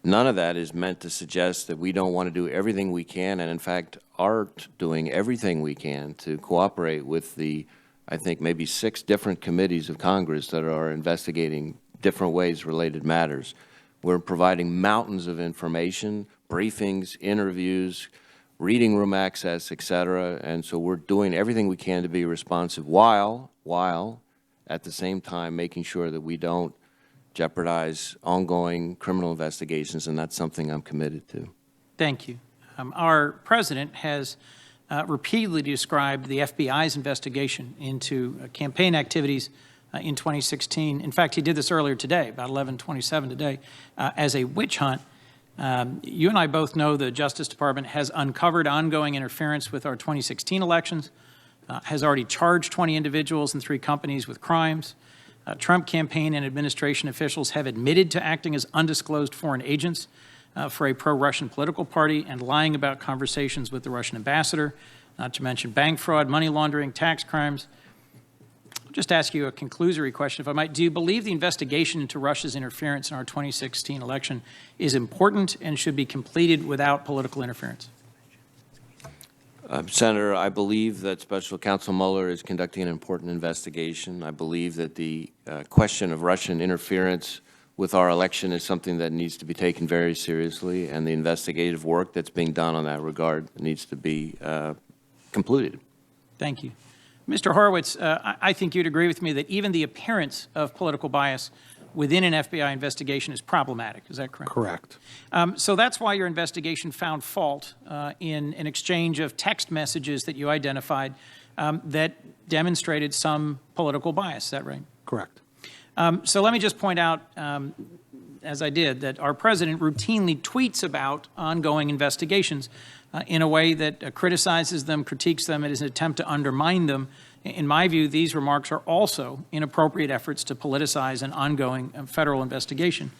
None of that is meant to suggest that we don't want to do everything we can, and in fact are doing everything we can to cooperate with the, I think, maybe 6 different committees of Congress that are investigating different ways related matters. We're providing mountains of information, briefings, interviews, reading room access, et cetera, and so we're doing everything we can to be responsive while at the same time making sure that we don't jeopardize ongoing criminal investigations, and that's something I'm committed to. Thank you. Our President has repeatedly described the FBI's investigation into campaign activities in 2016. In fact, he did this earlier today, about 11:27 today, as a witch hunt. You and I both know the Justice Department has uncovered ongoing interference with our 2016 elections, has already charged 20 individuals and 3 companies with crimes. Trump campaign and administration officials have admitted to acting as undisclosed foreign agents for a pro-Russian political party and lying about conversations with the Russian ambassador, not to mention bank fraud, money laundering, tax crimes. I'll just ask you a conclusory question, if I might. Do you believe the investigation into Russia's interference in our 2016 election is important and should be completed without political interference? Senator, I believe that Special Counsel Mueller is conducting an important investigation. I believe that the question of Russian interference with our election is something that needs to be taken very seriously, and the investigative work that's being done on that regard needs to be concluded. Thank you. Mr. Horowitz, I think you'd agree with me that even the appearance of political bias within an FBI investigation is problematic. Is that correct? Correct. So that's why your investigation found fault in an exchange of text messages that you identified that demonstrated some political bias. Is that right? Correct. So let me just point out, as I did, that our President routinely tweets about ongoing investigations in a way that criticizes them, critiques them, and is an attempt to undermine them. In my view, these remarks are also inappropriate efforts to politicize an ongoing federal investigation.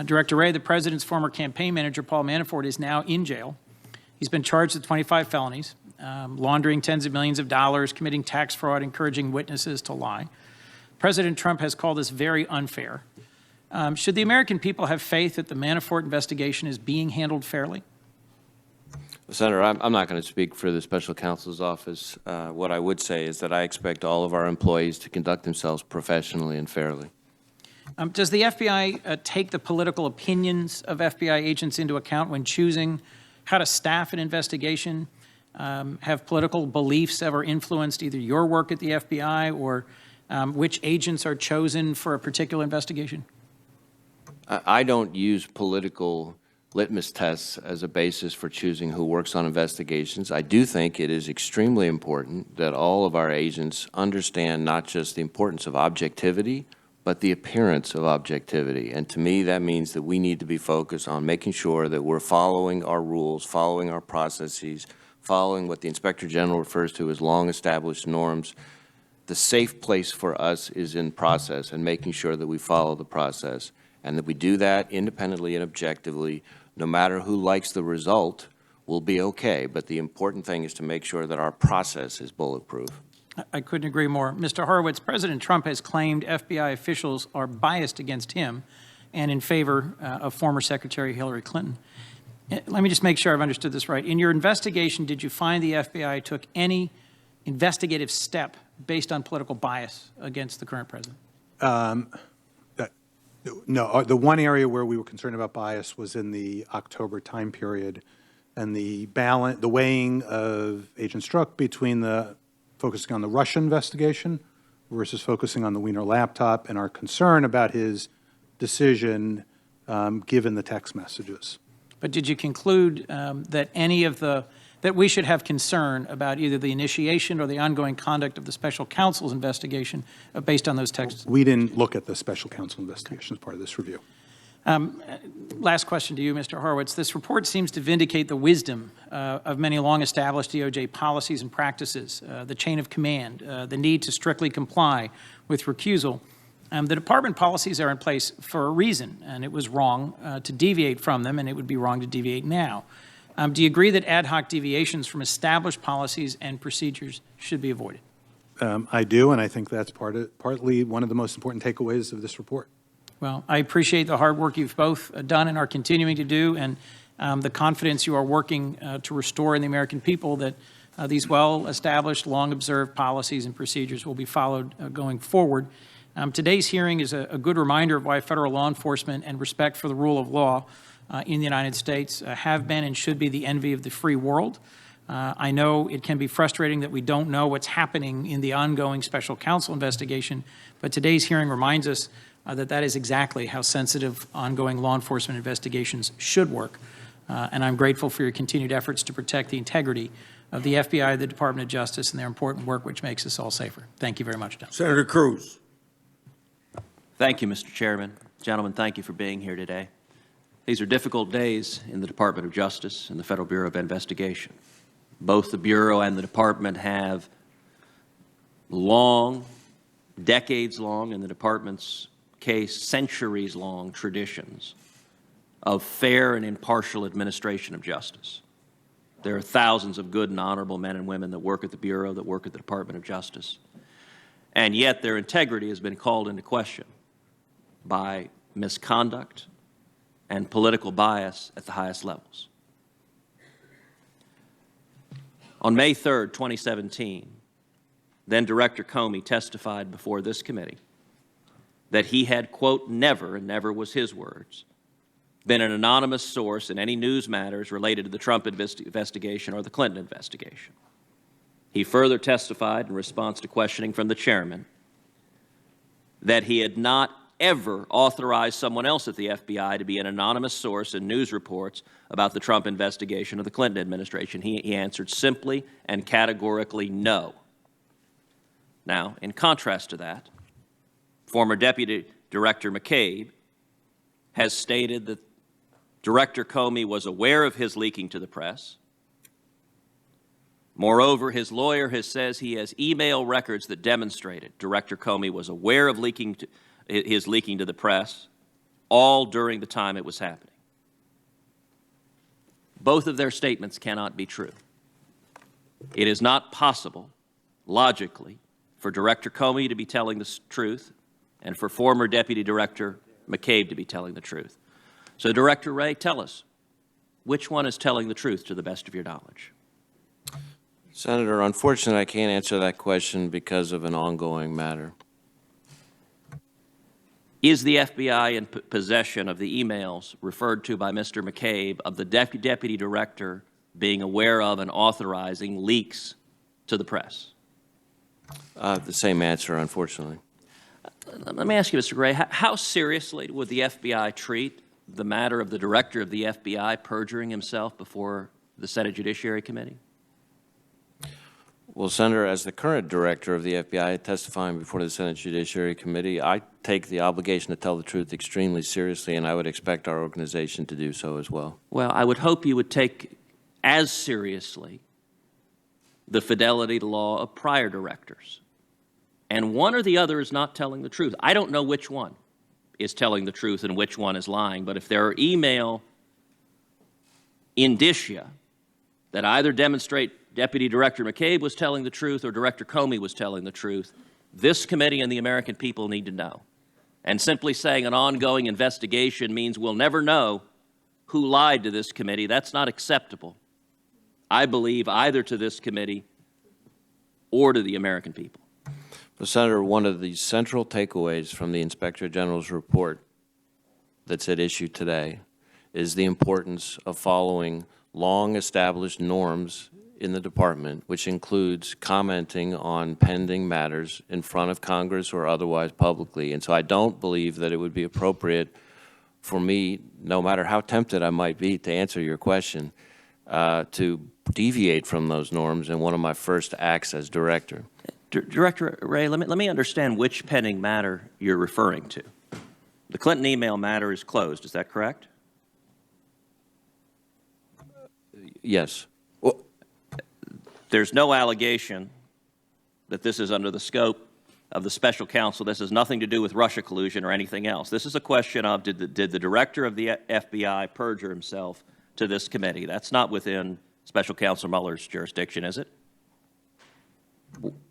Director Wray, the President's former campaign manager, Paul Manafort, is now in jail. He's been charged with 25 felonies, laundering tens of millions of dollars, committing tax fraud, encouraging witnesses to lie. President Trump has called this very unfair. Should the American people have faith that the Manafort investigation is being handled fairly? Senator, I'm not going to speak for the Special Counsel's office. What I would say is that I expect all of our employees to conduct themselves professionally and fairly. Does the FBI take the political opinions of FBI agents into account when choosing how to staff an investigation? Have political beliefs ever influenced either your work at the FBI or which agents are chosen for a particular investigation? I don't use political litmus tests as a basis for choosing who works on investigations. I do think it is extremely important that all of our agents understand not just the importance of objectivity, but the appearance of objectivity. And to me, that means that we need to be focused on making sure that we're following our rules, following our processes, following what the Inspector General refers to as long-established norms. The safe place for us is in process and making sure that we follow the process, and that we do that independently and objectively. No matter who likes the result, we'll be okay. But the important thing is to make sure that our process is bulletproof. I couldn't agree more. Mr. Horowitz, President Trump has claimed FBI officials are biased against him and in favor of former Secretary Hillary Clinton. Let me just make sure I've understood this right. In your investigation, did you find the FBI took any investigative step based on political bias against the current president? No. The one area where we were concerned about bias was in the October time period, and the weighing of Agent Strzok between focusing on the Russian investigation versus focusing on the Wiener laptop, and our concern about his decision given the text messages. But did you conclude that we should have concern about either the initiation or the ongoing conduct of the special counsel's investigation based on those texts? We didn't look at the special counsel investigation as part of this review. Last question to you, Mr. Horowitz. This report seems to vindicate the wisdom of many long-established DOJ policies and practices, the chain of command, the need to strictly comply with recusal. The department policies are in place for a reason, and it was wrong to deviate from them, and it would be wrong to deviate now. Do you agree that ad hoc deviations from established policies and procedures should be avoided? I do, and I think that's partly one of the most important takeaways of this report. Well, I appreciate the hard work you've both done and are continuing to do, and the confidence you are working to restore in the American people that these well-established, long-observed policies and procedures will be followed going forward. Today's hearing is a good reminder of why federal law enforcement and respect for the rule of law in the United States have been and should be the envy of the free world. I know it can be frustrating that we don't know what's happening in the ongoing special counsel investigation, but today's hearing reminds us that is exactly how sensitive ongoing law enforcement investigations should work. And I'm grateful for your continued efforts to protect the integrity of the FBI, the Department of Justice, and their important work which makes us all safer. Thank you very much, Don. Senator Cruz. Thank you, Mr. Chairman. Gentlemen, thank you for being here today. These are difficult days in the Department of Justice and the Federal Bureau of Investigation. Both the Bureau and the Department have long, decades-long, in the Department's case, centuries-long traditions of fair and impartial administration of justice. There are thousands of good and honorable men and women that work at the Bureau, that work at the Department of Justice, and yet their integrity has been called into question by misconduct and political bias at the highest levels. On May 3rd, 2017, then Director Comey testified before this committee that he had, quote, never, and never was his words, been an anonymous source in any news matters related to the Trump investigation or the Clinton investigation. He further testified in response to questioning from the chairman that he had not ever authorized someone else at the FBI to be an anonymous source in news reports about the Trump investigation or the Clinton administration. He answered simply and categorically no. Now, in contrast to that, former Deputy Director McCabe has stated that Director Comey was aware of his leaking to the press. Moreover, his lawyer says he has email records that demonstrated Director Comey was aware of his leaking to the press all during the time it was happening. Both of their statements cannot be true. It is not possible, logically, for Director Comey to be telling the truth and for former Deputy Director McCabe to be telling the truth. So, Director Wray, tell us, which one is telling the truth to the best of your knowledge? Senator, unfortunately, I can't answer that question because of an ongoing matter. Is the FBI in possession of the emails referred to by Mr. McCabe of the Deputy Director being aware of and authorizing leaks to the press? The same answer, unfortunately. Let me ask you, Mr. Gray, how seriously would the FBI treat the matter of the Director of the FBI perjuring himself before the Senate Judiciary Committee? Well, Senator, as the current Director of the FBI testifying before the Senate Judiciary Committee, I take the obligation to tell the truth extremely seriously, and I would expect our organization to do so as well. Well, I would hope you would take as seriously the fidelity to law of prior directors. And one or the other is not telling the truth. I don't know which one is telling the truth and which one is lying, but if there are email indicia that either demonstrate Deputy Director McCabe was telling the truth or Director Comey was telling the truth, this committee and the American people need to know. And simply saying an ongoing investigation means we'll never know who lied to this committee. That's not acceptable, I believe, either to this committee or to the American people. Well, Senator, one of the central takeaways from the Inspector General's report that's at issue today is the importance of following long-established norms in the department, which includes commenting on pending matters in front of Congress or otherwise publicly. And so I don't believe that it would be appropriate for me, no matter how tempted I might be to answer your question, to deviate from those norms in one of my first acts as director. Director Wray, let me understand which pending matter you're referring to. The Clinton email matter is closed, is that correct? Yes. Well, there's no allegation that this is under the scope of the special counsel. This has nothing to do with Russia collusion or anything else. This is a question of did the director of the FBI perjure himself to this committee? That's not within Special Counsel Mueller's jurisdiction, is it?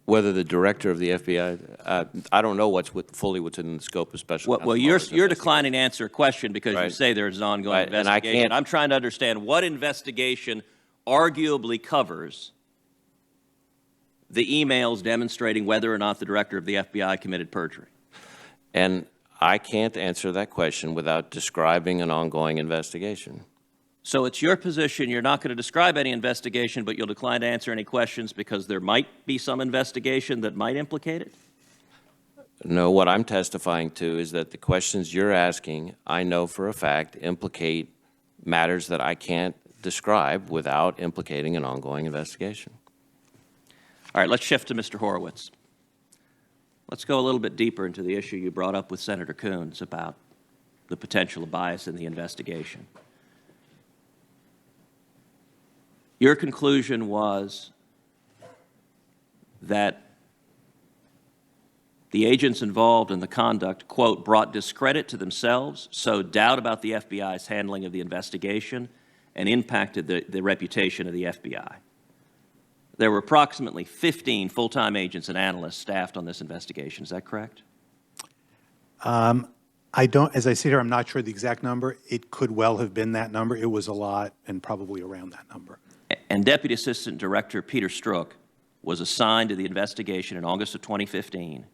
Whether the director of the FBI, I don't know what's fully within the scope of Special Counsel. Well, you're declining to answer a question because you say there's an ongoing investigation. And I'm trying to understand what investigation arguably covers the emails demonstrating whether or not the director of the FBI committed perjury. And I can't answer that question without describing an ongoing investigation. So it's your position you're not going to describe any investigation, but you'll decline to answer any questions because there might be some investigation that might implicate it? No, what I'm testifying to is that the questions you're asking, I know for a fact, implicate matters that I can't describe without implicating an ongoing investigation. All right, let's shift to Mr. Horowitz. Let's go a little bit deeper into the issue you brought up with Senator Coons about the potential of bias in the investigation. Your conclusion was that the agents involved in the conduct, quote, brought discredit to themselves, sowed doubt about the FBI's handling of the investigation, and impacted the reputation of the FBI. There were approximately 15 full-time agents and analysts staffed on this investigation. Is that correct? I don't, as I sit here, I'm not sure the exact number. It could well have been that number. It was a lot and probably around that number. And Deputy Assistant Director Peter Strzok was assigned to the investigation in August of 2015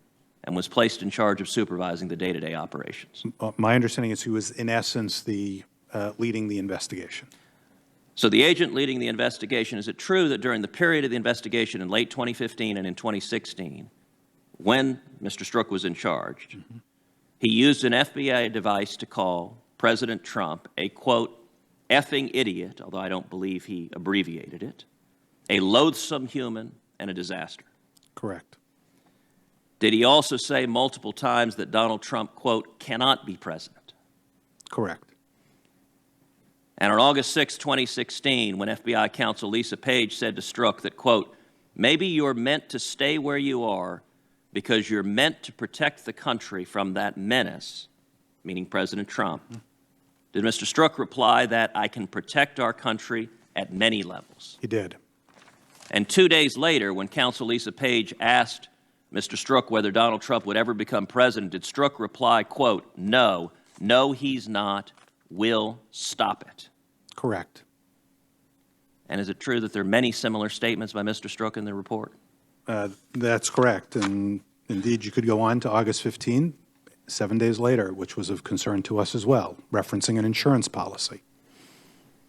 and was placed in charge of supervising the day-to-day operations. My understanding is he was, in essence, leading the investigation. So the agent leading the investigation, is it true that during the period of the investigation in late 2015 and in 2016, when Mr. Strzok was in charge, he used an FBI device to call President Trump a, quote, effing idiot, although I don't believe he abbreviated it, a loathsome human, and a disaster? Correct. Did he also say multiple times that Donald Trump, quote, cannot be president? Correct. And on August 6, 2016, when FBI counsel Lisa Page said to Strzok that, quote, maybe you're meant to stay where you are because you're meant to protect the country from that menace, meaning President Trump, did Mr. Strzok reply that I can protect our country at many levels? He did. And 2 days later, when counsel Lisa Page asked Mr. Strzok whether Donald Trump would ever become president, did Strzok reply, quote, no, he's not, will stop it? Correct. And is it true that there are many similar statements by Mr. Strzok in the report? That's correct. And indeed, you could go on to August 15, 7 days later, which was of concern to us as well, referencing an insurance policy.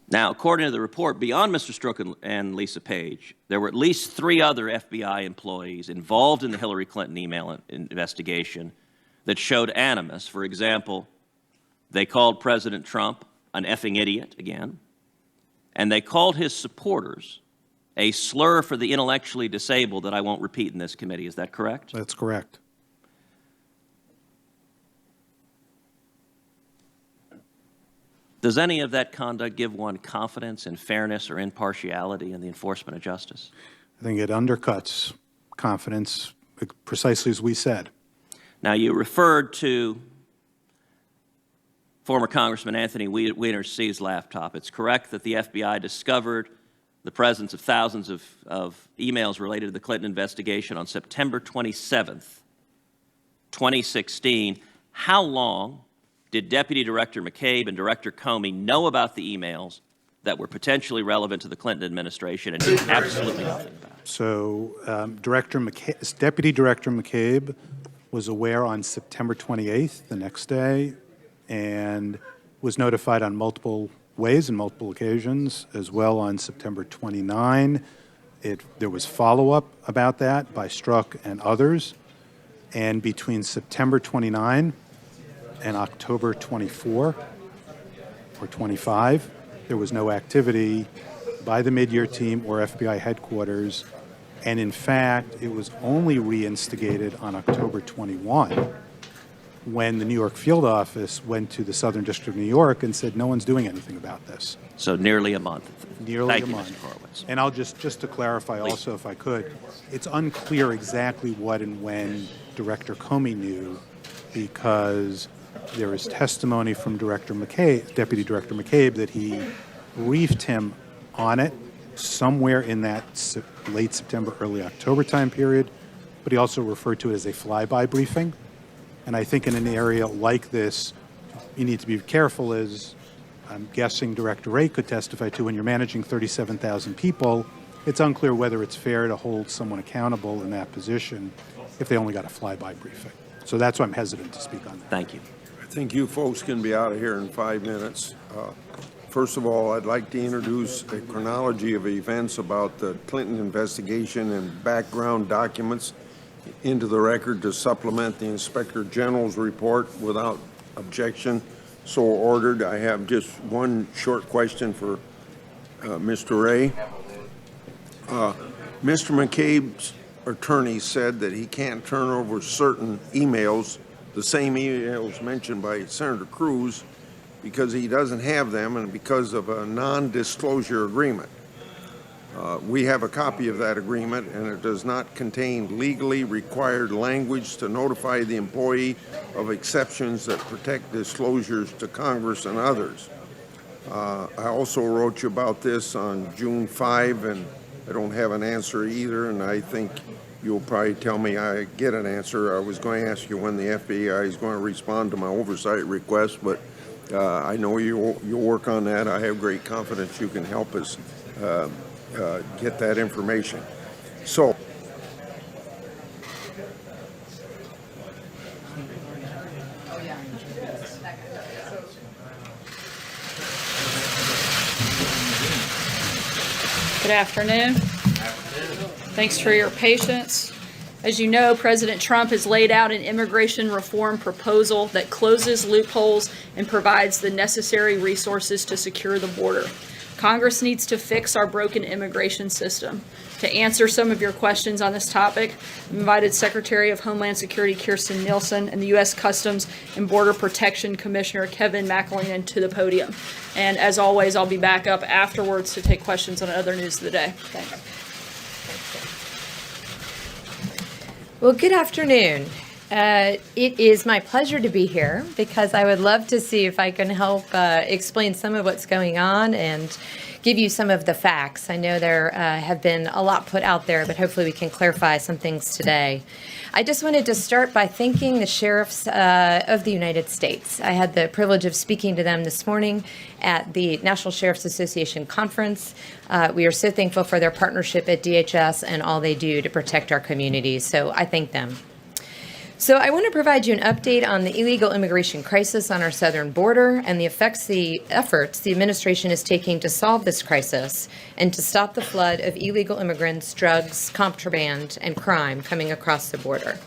Now, according to the report, beyond Mr. Strzok and Lisa Page, there were at least 3 other FBI employees involved in the Hillary Clinton email investigation that showed animus. For example, they called President Trump an effing idiot, again, and they called his supporters a slur for the intellectually disabled that I won't repeat in this committee. Is that correct? That's correct. Does any of that conduct give one confidence in fairness or impartiality in the enforcement of justice? I think it undercuts confidence precisely as we said. Now, you referred to former Congressman Anthony Weiner's seized laptop. It's correct that the FBI discovered the presence of thousands of emails related to the Clinton investigation on September 27th, 2016. How long did Deputy Director McCabe and Director Comey know about the emails that were potentially relevant to the Clinton administration and did absolutely nothing about it? So Deputy Director McCabe was aware on September 28th, the next day, and was notified on multiple ways and multiple occasions, as well on September 29. There was follow-up about that by Strzok and others, and between September 29 and October 24 or 25, there was no activity by the mid-year team or FBI headquarters, and in fact, it was only reinstigated on October 21 when the New York field office went to the Southern District of New York and said, no one's doing anything about this. So nearly a month. Nearly Thank a you, month. Mr. Horowitz. And I'll just to clarify also, if I could, it's unclear exactly what and when Director Comey knew, because there is testimony from Deputy Director McCabe, that he briefed him on it somewhere in that late September, early October time period, but he also referred to it as a flyby briefing. And I think in an area like this, you need to be careful, as I'm guessing Director Wray could testify to. When you're managing 37,000 people, it's unclear whether it's fair to hold someone accountable in that position if they only got a flyby briefing. So that's why I'm hesitant to speak on that. Thank you. I think you folks can be out of here in 5 minutes. First of all, I'd like to introduce a chronology of events about the Clinton investigation and background documents into the record to supplement the Inspector General's report without objection. So ordered. I have just one short question for Mr. Wray. Mr. McCabe's attorney said that he can't turn over certain emails, the same emails mentioned by Senator Cruz, because he doesn't have them and because of a non-disclosure agreement. We have a copy of that agreement, and it does not contain legally required language to notify the employee of exceptions that protect disclosures to Congress and others. I also wrote you about this on June 5, and I don't have an answer either, and I think you'll probably tell me I get an answer. I was going to ask you when the FBI is going to respond to my oversight request, but I know you'll work on that. I have great confidence you can help us get that information. So, good afternoon. Thanks for your patience. As you know, President Trump has laid out an immigration reform proposal that closes loopholes and provides the necessary resources to secure the border. Congress needs to fix our broken immigration system. To answer some of your questions on this topic, I've invited Secretary of Homeland Security Kirstjen Nielsen and the U.S. Customs and Border Protection Commissioner Kevin McAleenan to the podium. And as always, I'll be back up afterwards to take questions on other news of the day. Thanks. Well, good afternoon. It is my pleasure to be here because I would love to see if I can help explain some of what's going on and give you some of the facts. I know there have been a lot put out there, but hopefully we can clarify some things today. I just wanted to start by thanking the sheriffs of the United States. I had the privilege of speaking to them this morning at the National Sheriffs Association conference. We are so thankful for their partnership at DHS and all they do to protect our communities, so I thank them. So I want to provide you an update on the illegal immigration crisis on our southern border and the efforts the administration is taking to solve this crisis and to stop the flood of illegal immigrants, drugs, contraband, and crime coming across the border.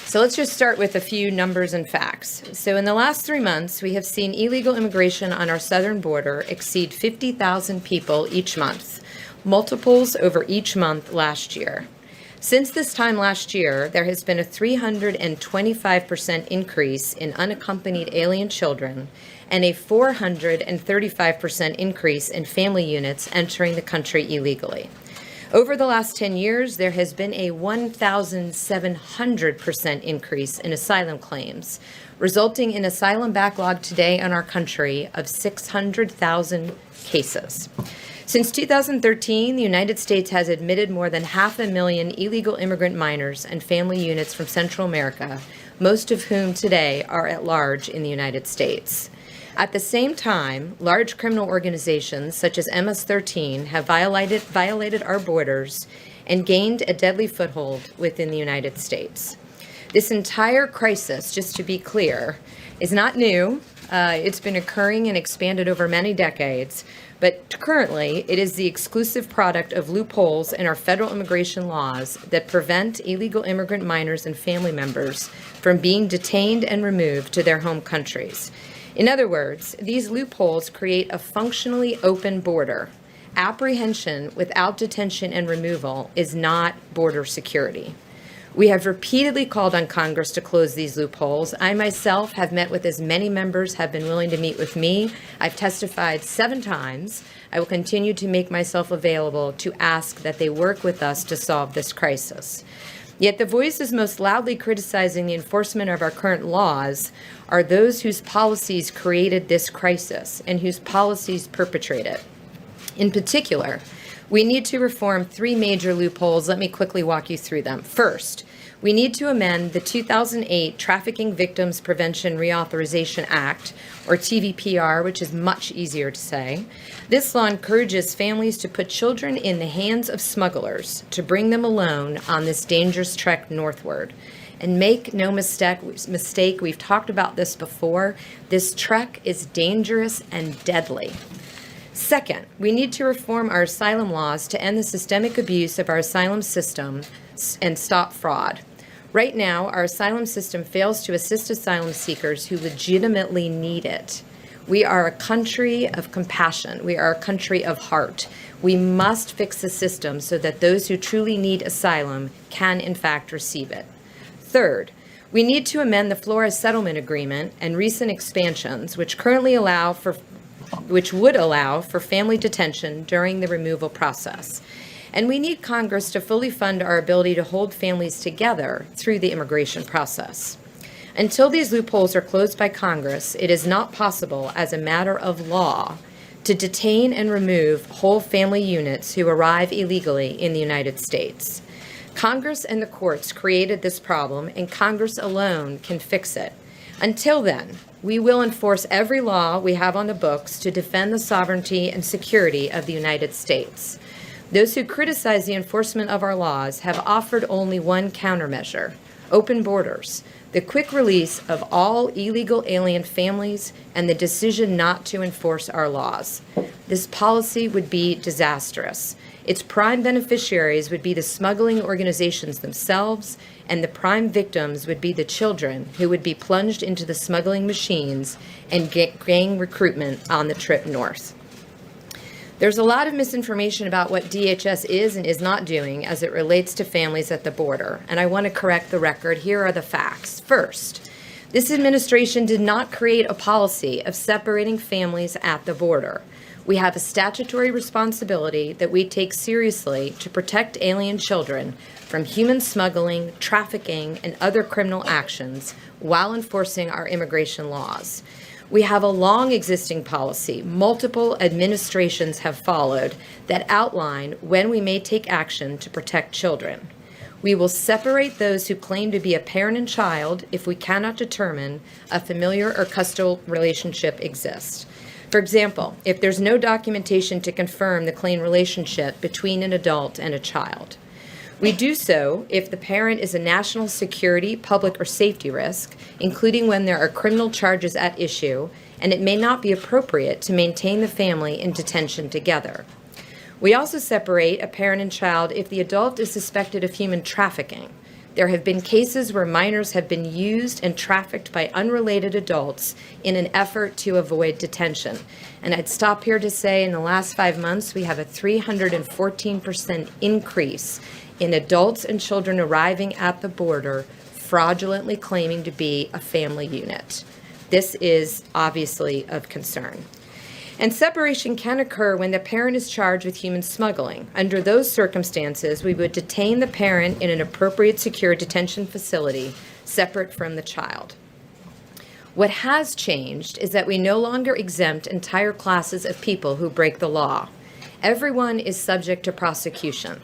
So let's just start with a few numbers and facts. So in the last 3 months, we have seen illegal immigration on our southern border exceed 50,000 people each month, multiples over each month last year. Since this time last year, there has been a 325% increase in unaccompanied alien children and a 435% increase in family units entering the country illegally. Over the last 10 years, there has been a 1,700% increase in asylum claims, resulting in asylum backlog today in our country of 600,000 cases. Since 2013, the United States has admitted more than 500,000 illegal immigrant minors and family units from Central America, most of whom today are at large in the United States. At the same time, large criminal organizations such as MS-13 have violated our borders and gained a deadly foothold within the United States. This entire crisis, just to be clear, is not new. It's been occurring and expanded over many decades, but currently it is the exclusive product of loopholes in our federal immigration laws that prevent illegal immigrant minors and family members from being detained and removed to their home countries. In other words, these loopholes create a functionally open border. Apprehension without detention and removal is not border security. We have repeatedly called on Congress to close these loopholes. I myself have met with as many members have been willing to meet with me. I've testified 7 times. I will continue to make myself available to ask that they work with us to solve this crisis. Yet the voices most loudly criticizing the enforcement of our current laws are those whose policies created this crisis and whose policies perpetrate it. In particular, we need to reform 3 major loopholes. Let me quickly walk you through them. First, we need to amend the 2008 Trafficking Victims Prevention Reauthorization Act, or TVPR, which is much easier to say. This law encourages families to put children in the hands of smugglers to bring them alone on this dangerous trek northward. And make no mistake, we've talked about this before, this trek is dangerous and deadly. Second, we need to reform our asylum laws to end the systemic abuse of our asylum system and stop fraud. Right now, our asylum system fails to assist asylum seekers who legitimately need it. We are a country of compassion. We are a country of heart. We must fix the system so that those who truly need asylum can, in fact, receive it. Third, we need to amend the Flores Settlement Agreement and recent expansions, which would allow for family detention during the removal process. And we need Congress to fully fund our ability to hold families together through the immigration process. Until these loopholes are closed by Congress, it is not possible as a matter of law to detain and remove whole family units who arrive illegally in the United States. Congress and the courts created this problem, and Congress alone can fix it. Until then, we will enforce every law we have on the books to defend the sovereignty and security of the United States. Those who criticize the enforcement of our laws have offered only one countermeasure: open borders, the quick release of all illegal alien families, and the decision not to enforce our laws. This policy would be disastrous. Its prime beneficiaries would be the smuggling organizations themselves, and the prime victims would be the children who would be plunged into the smuggling machines and gang recruitment on the trip north. There's a lot of misinformation about what DHS is and is not doing as it relates to families at the border, and I want to correct the record. Here are the facts. First, this administration did not create a policy of separating families at the border. We have a statutory responsibility that we take seriously to protect alien children from human smuggling, trafficking, and other criminal actions while enforcing our immigration laws. We have a long existing policy, multiple administrations have followed, that outline when we may take action to protect children. We will separate those who claim to be a parent and child if we cannot determine a familiar or custodial relationship exists. For example, if there's no documentation to confirm the claimed relationship between an adult and a child. We do so if the parent is a national security, public, or safety risk, including when there are criminal charges at issue, and it may not be appropriate to maintain the family in detention together. We also separate a parent and child if the adult is suspected of human trafficking. There have been cases where minors have been used and trafficked by unrelated adults in an effort to avoid detention. And I'd stop here to say in the last 5 months, we have a 314% increase in adults and children arriving at the border fraudulently claiming to be a family unit. This is obviously of concern. And separation can occur when the parent is charged with human smuggling. Under those circumstances, we would detain the parent in an appropriate secure detention facility separate from the child. What has changed is that we no longer exempt entire classes of people who break the law. Everyone is subject to prosecution.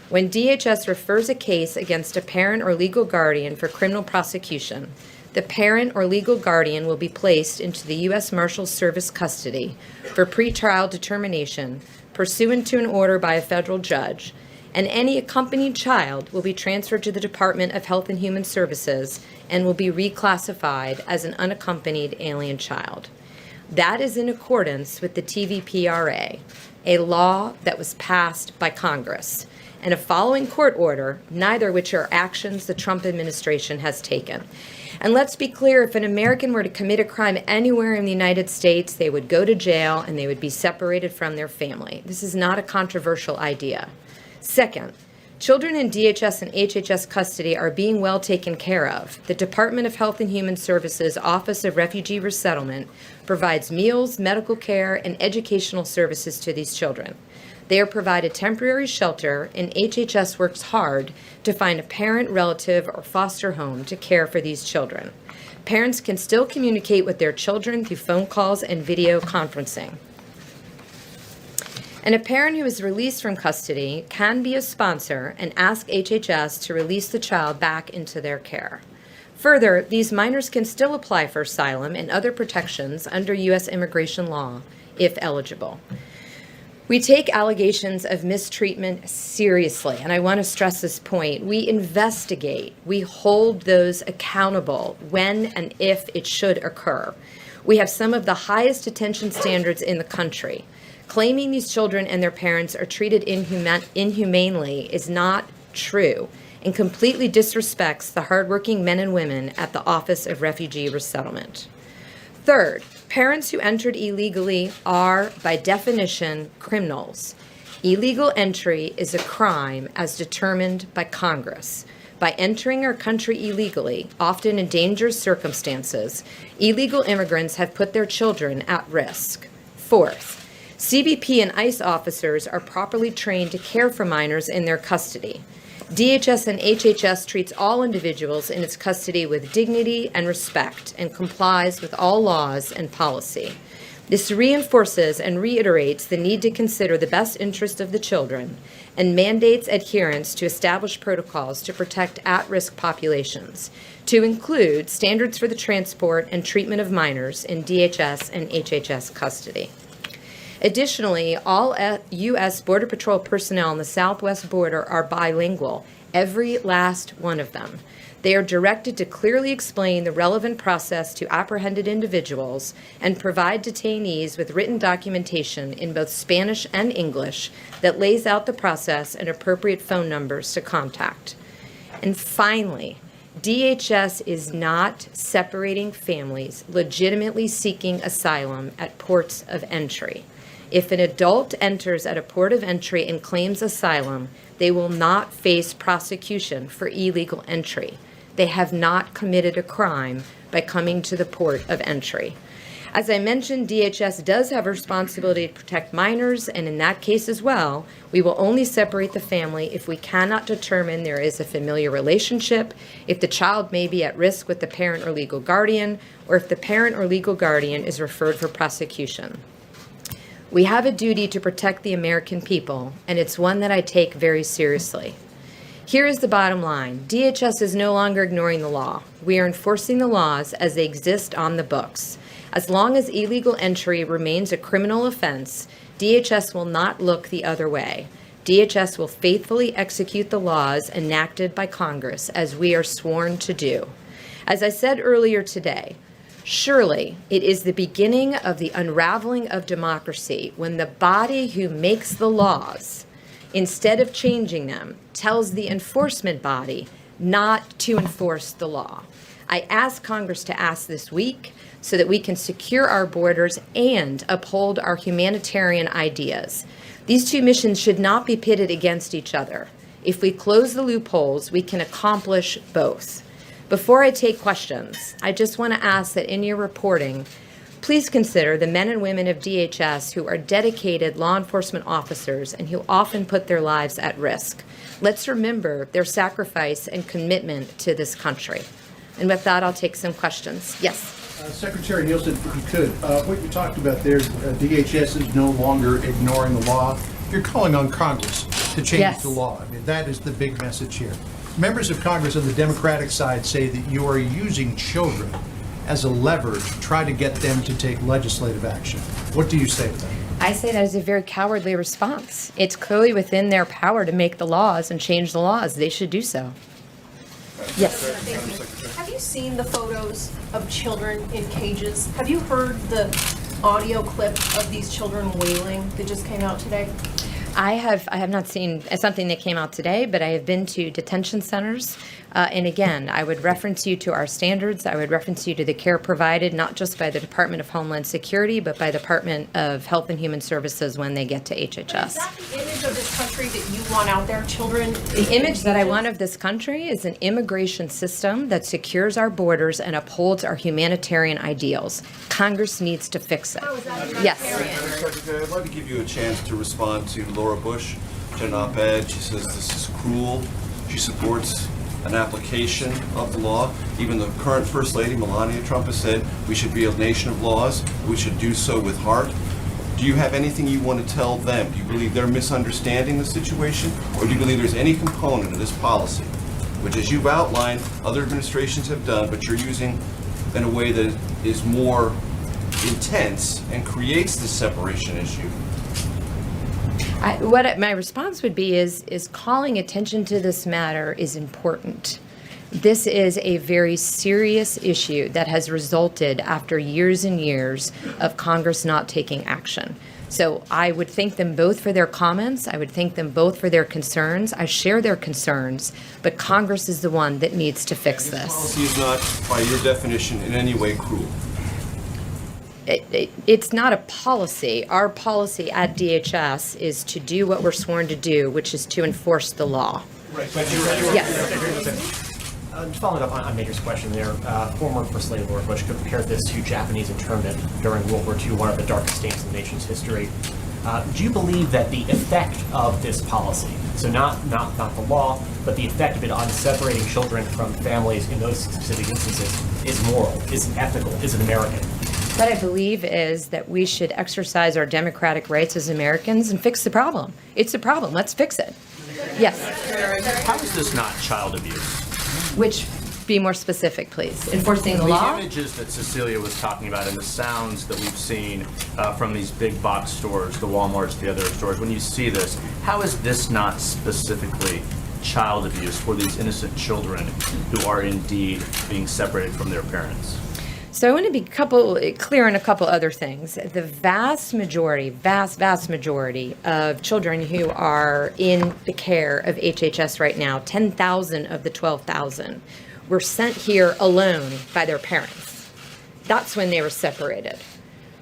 When DHS refers a case against a parent or legal guardian for criminal prosecution, the parent or legal guardian will be placed into the U.S. Marshals Service custody for pretrial determination pursuant to an order by a federal judge, and any accompanied child will be transferred to the Department of Health and Human Services and will be reclassified as an unaccompanied alien child. That is in accordance with the TVPRA, a law that was passed by Congress, and a following court order, neither which are actions the Trump administration has taken. And let's be clear, if an American were to commit a crime anywhere in the United States, they would go to jail and they would be separated from their family. This is not a controversial idea. Second, children in DHS and HHS custody are being well taken care of. The Department of Health and Human Services Office of Refugee Resettlement provides meals, medical care, and educational services to these children. They are provided temporary shelter, and HHS works hard to find a parent, relative, or foster home to care for these children. Parents can still communicate with their children through phone calls and video conferencing. And a parent who is released from custody can be a sponsor and ask HHS to release the child back into their care. Further, these minors can still apply for asylum and other protections under U.S. immigration law if eligible. We take allegations of mistreatment seriously, and I want to stress this point. We investigate. We hold those accountable when and if it should occur. We have some of the highest detention standards in the country. Claiming these children and their parents are treated inhumanely is not true and completely disrespects the hardworking men and women at the Office of Refugee Resettlement. Third, parents who entered illegally are, by definition, criminals. Illegal entry is a crime as determined by Congress. By entering our country illegally, often in dangerous circumstances, illegal immigrants have put their children at risk. Fourth, CBP and ICE officers are properly trained to care for minors in their custody. DHS and HHS treats all individuals in its custody with dignity and respect and complies with all laws and policy. This reinforces and reiterates the need to consider the best interest of the children and mandates adherence to established protocols to protect at-risk populations, to include standards for the transport and treatment of minors in DHS and HHS custody. Additionally, all U.S. Border Patrol personnel on the southwest border are bilingual, every last one of them. They are directed to clearly explain the relevant process to apprehended individuals and provide detainees with written documentation in both Spanish and English that lays out the process and appropriate phone numbers to contact. And finally, DHS is not separating families legitimately seeking asylum at ports of entry. If an adult enters at a port of entry and claims asylum, they will not face prosecution for illegal entry. They have not committed a crime by coming to the port of entry. As I mentioned, DHS does have a responsibility to protect minors, and in that case as well, we will only separate the family if we cannot determine there is a familiar relationship, if the child may be at risk with the parent or legal guardian, or if the parent or legal guardian is referred for prosecution. We have a duty to protect the American people, and it's one that I take very seriously. Here is the bottom line. DHS is no longer ignoring the law. We are enforcing the laws as they exist on the books. As long as illegal entry remains a criminal offense, DHS will not look the other way. DHS will faithfully execute the laws enacted by Congress as we are sworn to do. As I said earlier today, surely it is the beginning of the unraveling of democracy when the body who makes the laws, instead of changing them, tells the enforcement body not to enforce the law. I asked Congress to ask this week so that we can secure our borders and uphold our humanitarian ideas. These two missions should not be pitted against each other. If we close the loopholes, we can accomplish both. Before I take questions, I just want to ask that in your reporting, Please consider the men and women of DHS who are dedicated law enforcement officers and who often put their lives at risk. Let's remember their sacrifice and commitment to this country. And with that, I'll take some questions. Yes. Secretary Nielsen, if you could, what you talked about there, DHS is no longer ignoring the law. You're calling on Congress to change the law. I mean, that is the big message here. Members of Congress on the Democratic side say that you are using children as a lever to try to get them to take legislative action. What do you say to that? I say that is a very cowardly response. It's clearly within their power to make the laws and change the laws. They should do so. Yes. Thank you. Have you seen the photos of children in cages? Have you heard the audio clip of these children wailing that just came out today? I have not seen something that came out today, but I have been to detention centers. And again, I would reference you to our standards. I would reference you to the care provided, not just by the Department of Homeland Security, but by the Department of Health and Human Services when they get to HHS. Is that the image of this country that you want out there, children? The image that I want of this country is an immigration system that secures our borders and upholds our humanitarian ideals. Congress needs to fix it. Yes. Secretary, I'd like to give you a chance to respond to Laura Bush, an op-ed. She says this is cruel. She supports an application of the law. Even the current First Lady, Melania Trump, has said we should be a nation of laws. We should do so with heart. Do you have anything you want to tell them? Do you believe they're misunderstanding the situation? Or do you believe there's any component of this policy, which, as you've outlined, other administrations have done, but you're using in a way that is more intense and creates this separation issue? My response would be is calling attention to this matter is important. This is a very serious issue that has resulted after years and years of Congress not taking action. So I would thank them both for their comments. I would thank them both for their concerns. I share their concerns, but Congress is the one that needs to fix this. Policy is not, by your definition, in any way cruel. It's not a policy. Our policy at DHS is to do what we're sworn to do, which is to enforce the law. Right. Yes. Following up on Major's question there, former First Lady Laura Bush compared this to Japanese internment during World War II, one of the darkest days in the nation's history. Do you believe that the effect of this policy, so not the law, but the effect of it on separating children from families in those specific instances is moral, is ethical, is it American? What I believe is that we should exercise our democratic rights as Americans and fix the problem. It's a problem. Let's fix it. Yes. How is this not child abuse? Which, be more specific, please. Enforcing the law? The images that Cecilia was talking about and the sounds that we've seen from these big box stores, the Walmarts, the other stores, when you see this, how is this not specifically child abuse for these innocent children who are indeed being separated from their parents? So I want to be clear on a couple other things. The vast majority of children who are in the care of HHS right now, 10,000 of the 12,000, were sent here alone by their parents. That's when they were separated.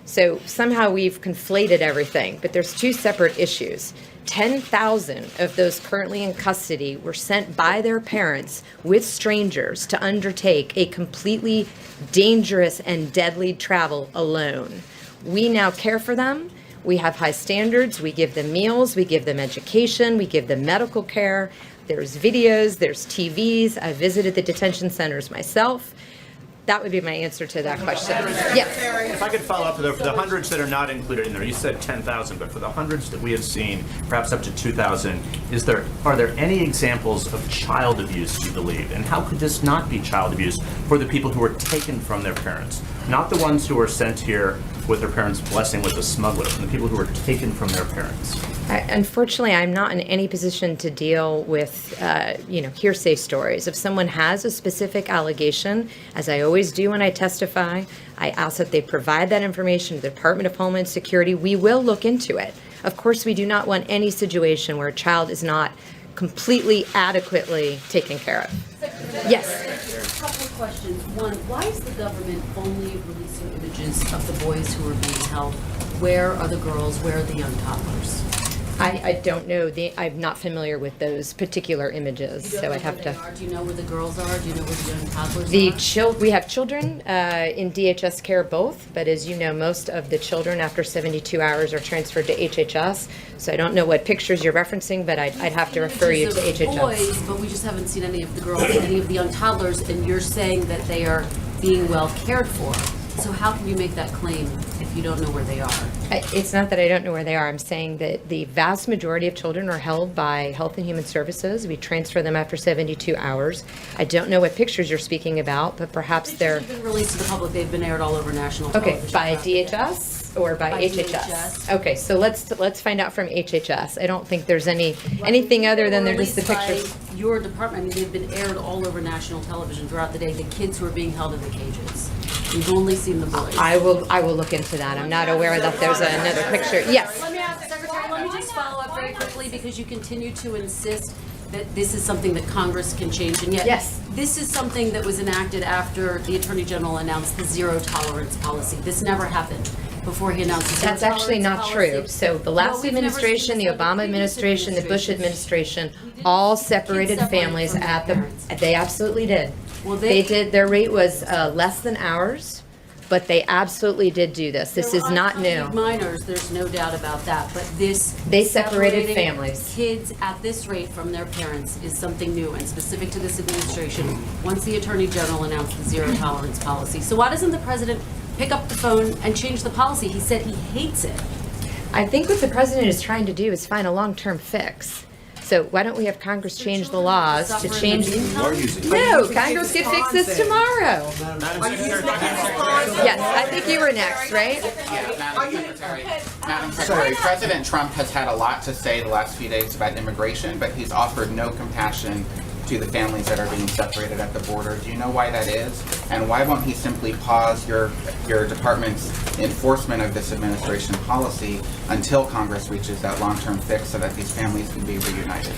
So somehow we've conflated everything, but there's two separate issues. 10,000 of those currently in custody were sent by their parents with strangers to undertake a completely dangerous and deadly travel alone. We now care for them. We have high standards. We give them meals. We give them education. We give them medical care. There's videos. There's TVs. I visited the detention centers myself. That would be my answer to that question. Yes. If I could follow up for the hundreds that are not included in there, you said 10,000, but for the hundreds that we have seen, perhaps up to 2,000, are there any examples of child abuse, you believe? And how could this not be child abuse for the people who are taken from their parents? Not the ones who are sent here with their parents' blessing with a smuggler, and the people who are taken from their parents. Unfortunately, I'm not in any position to deal with, hearsay stories. If someone has a specific allegation, as I always do when I testify, I ask that they provide that information to the Department of Homeland Security. We will look into it. Of course, we do not want any situation where a child is not completely, adequately taken care of. Yes. A couple of questions. One, why is the government only releasing images of the boys who are being held? Where are the girls? Where are the young toddlers? I don't know, I'm not familiar with those particular images, so I have to. Do you know where the girls are? Do you know where the young toddlers are? We have children in DHS care both, but as you know, most of the children after 72 hours are transferred to HHS. So I don't know what pictures you're referencing, but I'd have to refer you to Pictures of HHS. boys, but we just haven't seen any of the girls, any of the young toddlers, and you're saying that they are being well cared for. So how can you make that claim if you don't know where they are? It's not that I don't know where they are. I'm saying that the vast majority of children are held by Health and Human Services. We transfer them after 72 hours. I don't know what pictures you're speaking about, but perhaps they're... They've been released to the public. They've been aired all over national Okay, television. by DHS or by HHS? DHS. Okay, so let's find out from HHS. I don't think there's anything other than they're just the Released by pictures. Your department, I mean, they've been aired all over national television throughout the day, the kids who are being held in the cages. We've only seen the boys. I will look into that. I'm not aware that there's another picture. Yes. Let me ask, Secretary, let me just follow up very quickly, because you continue to insist that this is something that Congress can change, and yet Yes. this is something that was enacted after the Attorney General announced the zero tolerance policy. This never happened before he announced the zero That's actually not tolerance true. policy. So the No, last we've never administration, seen the this under Obama previous administration, the Bush administration, administrations. all separated separated families from their at the, parents. they absolutely did. Well, They did, their rate was less than ours, but they absolutely did do this. This is not new. Unaccompanied minors, there's no doubt about that, but this. They separated separating families. Kids at this rate from their parents is something new and specific to this administration, once the Attorney General announced the zero tolerance policy. So why doesn't the president pick up the phone and change the policy? He said he hates it. I think what the president is trying to do is find a long-term fix. So why don't we have Congress change the laws to change? No, Congress could fix this tomorrow. Yes, I think you were next, right? Madam Secretary, President Trump has had a lot to say the last few days about immigration, but he's offered no compassion to the families that are being separated at the border. Do you know why that is? And why won't he simply pause your department's enforcement of this administration policy until Congress reaches that long-term fix so that these families can be reunited?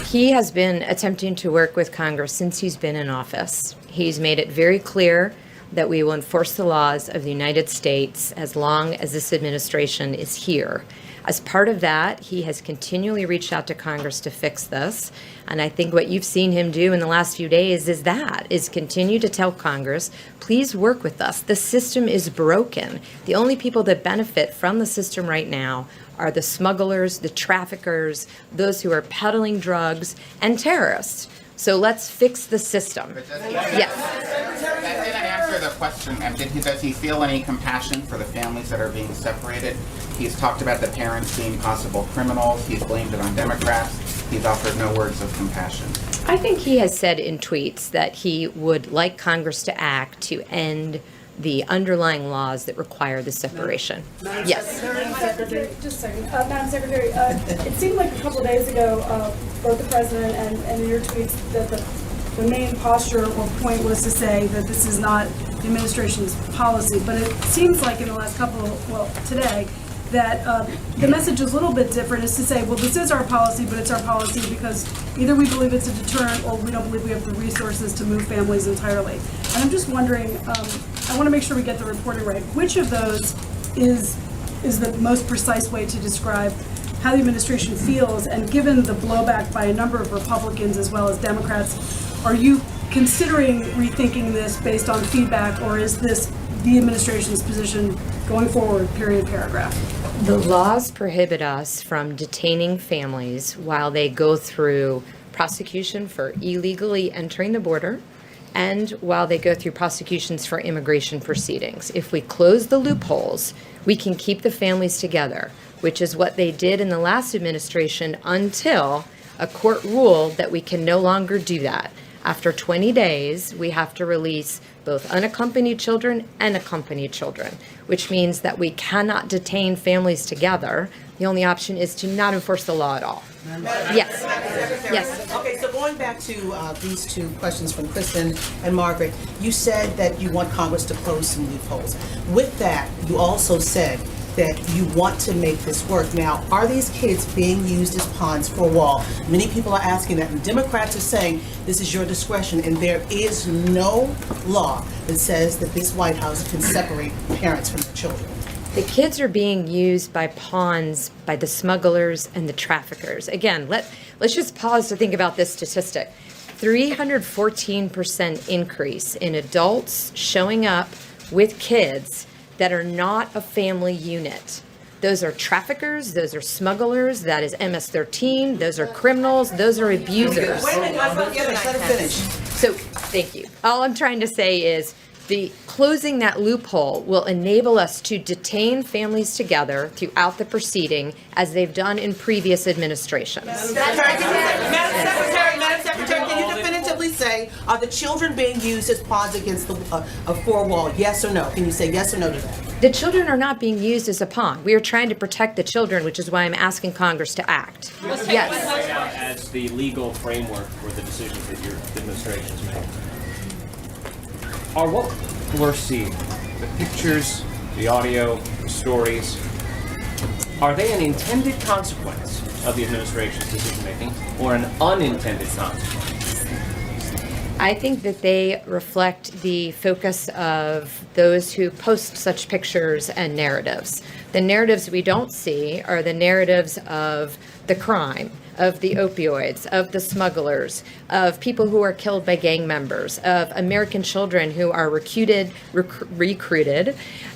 He has been attempting to work with Congress since he's been in office. He's made it very clear that we will enforce the laws of the United States as long as this administration is here. As part of that, he has continually reached out to Congress to fix this. And I think what you've seen him do in the last few days is continue to tell Congress, please work with us. The system is broken. The only people that benefit from the system right now are the smugglers, the traffickers, those who are peddling drugs, and terrorists. So let's fix the system. Yes. That didn't answer the question. Does he feel any compassion for the families that are being separated? He's talked about the parents being possible criminals. He's blamed it on Democrats. He's offered no words of compassion. I think he has said in tweets that he would like Congress to act to end the underlying laws that require the separation. Yes. Secretary, just a second. Madam Secretary, it seemed like a couple of days ago, both the President and in your tweets, that the main posture or point was to say that this is not the administration's policy. But it seems like in the last today, that the message is a little bit different, is to say, well, this is our policy, but it's our policy because either we believe it's a deterrent or we don't believe we have the resources to move families entirely. And I'm just wondering, I want to make sure we get the reporting right. Which of those is the most precise way to describe how the administration feels? And given the blowback by a number of Republicans as well as Democrats, are you considering rethinking this based on feedback, or is this the administration's position going forward, period, paragraph? The laws prohibit us from detaining families while they go through prosecution for illegally entering the border and while they go through prosecutions for immigration proceedings. If we close the loopholes, we can keep the families together, which is what they did in the last administration until a court ruled that we can no longer do that. After 20 days, we have to release both unaccompanied children and accompanied children, which means that we cannot detain families together. The only option is to not enforce the law at all. Yes. Yes. Okay, so going back to these two questions from Kristen and Margaret, you said that you want Congress to close some loopholes. With that, you also said that you want to make this work. Now, are these kids being used as pawns for a wall? Many people are asking that, and Democrats are saying this is your discretion, and there is no law that says that this White House can separate parents from their children. The kids are being used by pawns by the smugglers and the traffickers. Again, let's just pause to think about this statistic. 314% increase in adults showing up with kids that are not a family unit. Those are traffickers, those are smugglers, that is MS-13, those are criminals, those are abusers. Wait a minute, let her finish. So, thank you. All I'm trying to say is the closing that loophole will enable us to detain families together throughout the proceeding as they've done in previous administrations. Madam Secretary, can you definitively say, are the children being used as pawns against a four wall? Yes or no? Can you say yes or no to that? The children are not being used as a pawn. We are trying to protect the children, which is why I'm asking Congress to act. Yes. As the legal framework for the decisions that your administration is making. Are what we're seeing, the pictures, the audio, the stories, are they an intended consequence of the administration's decision-making or an unintended consequence? I think that they reflect the focus of those who post such pictures and narratives. The narratives we don't see are the narratives of the crime, of the opioids, of the smugglers, of people who are killed by gang members, of American children who are recruited,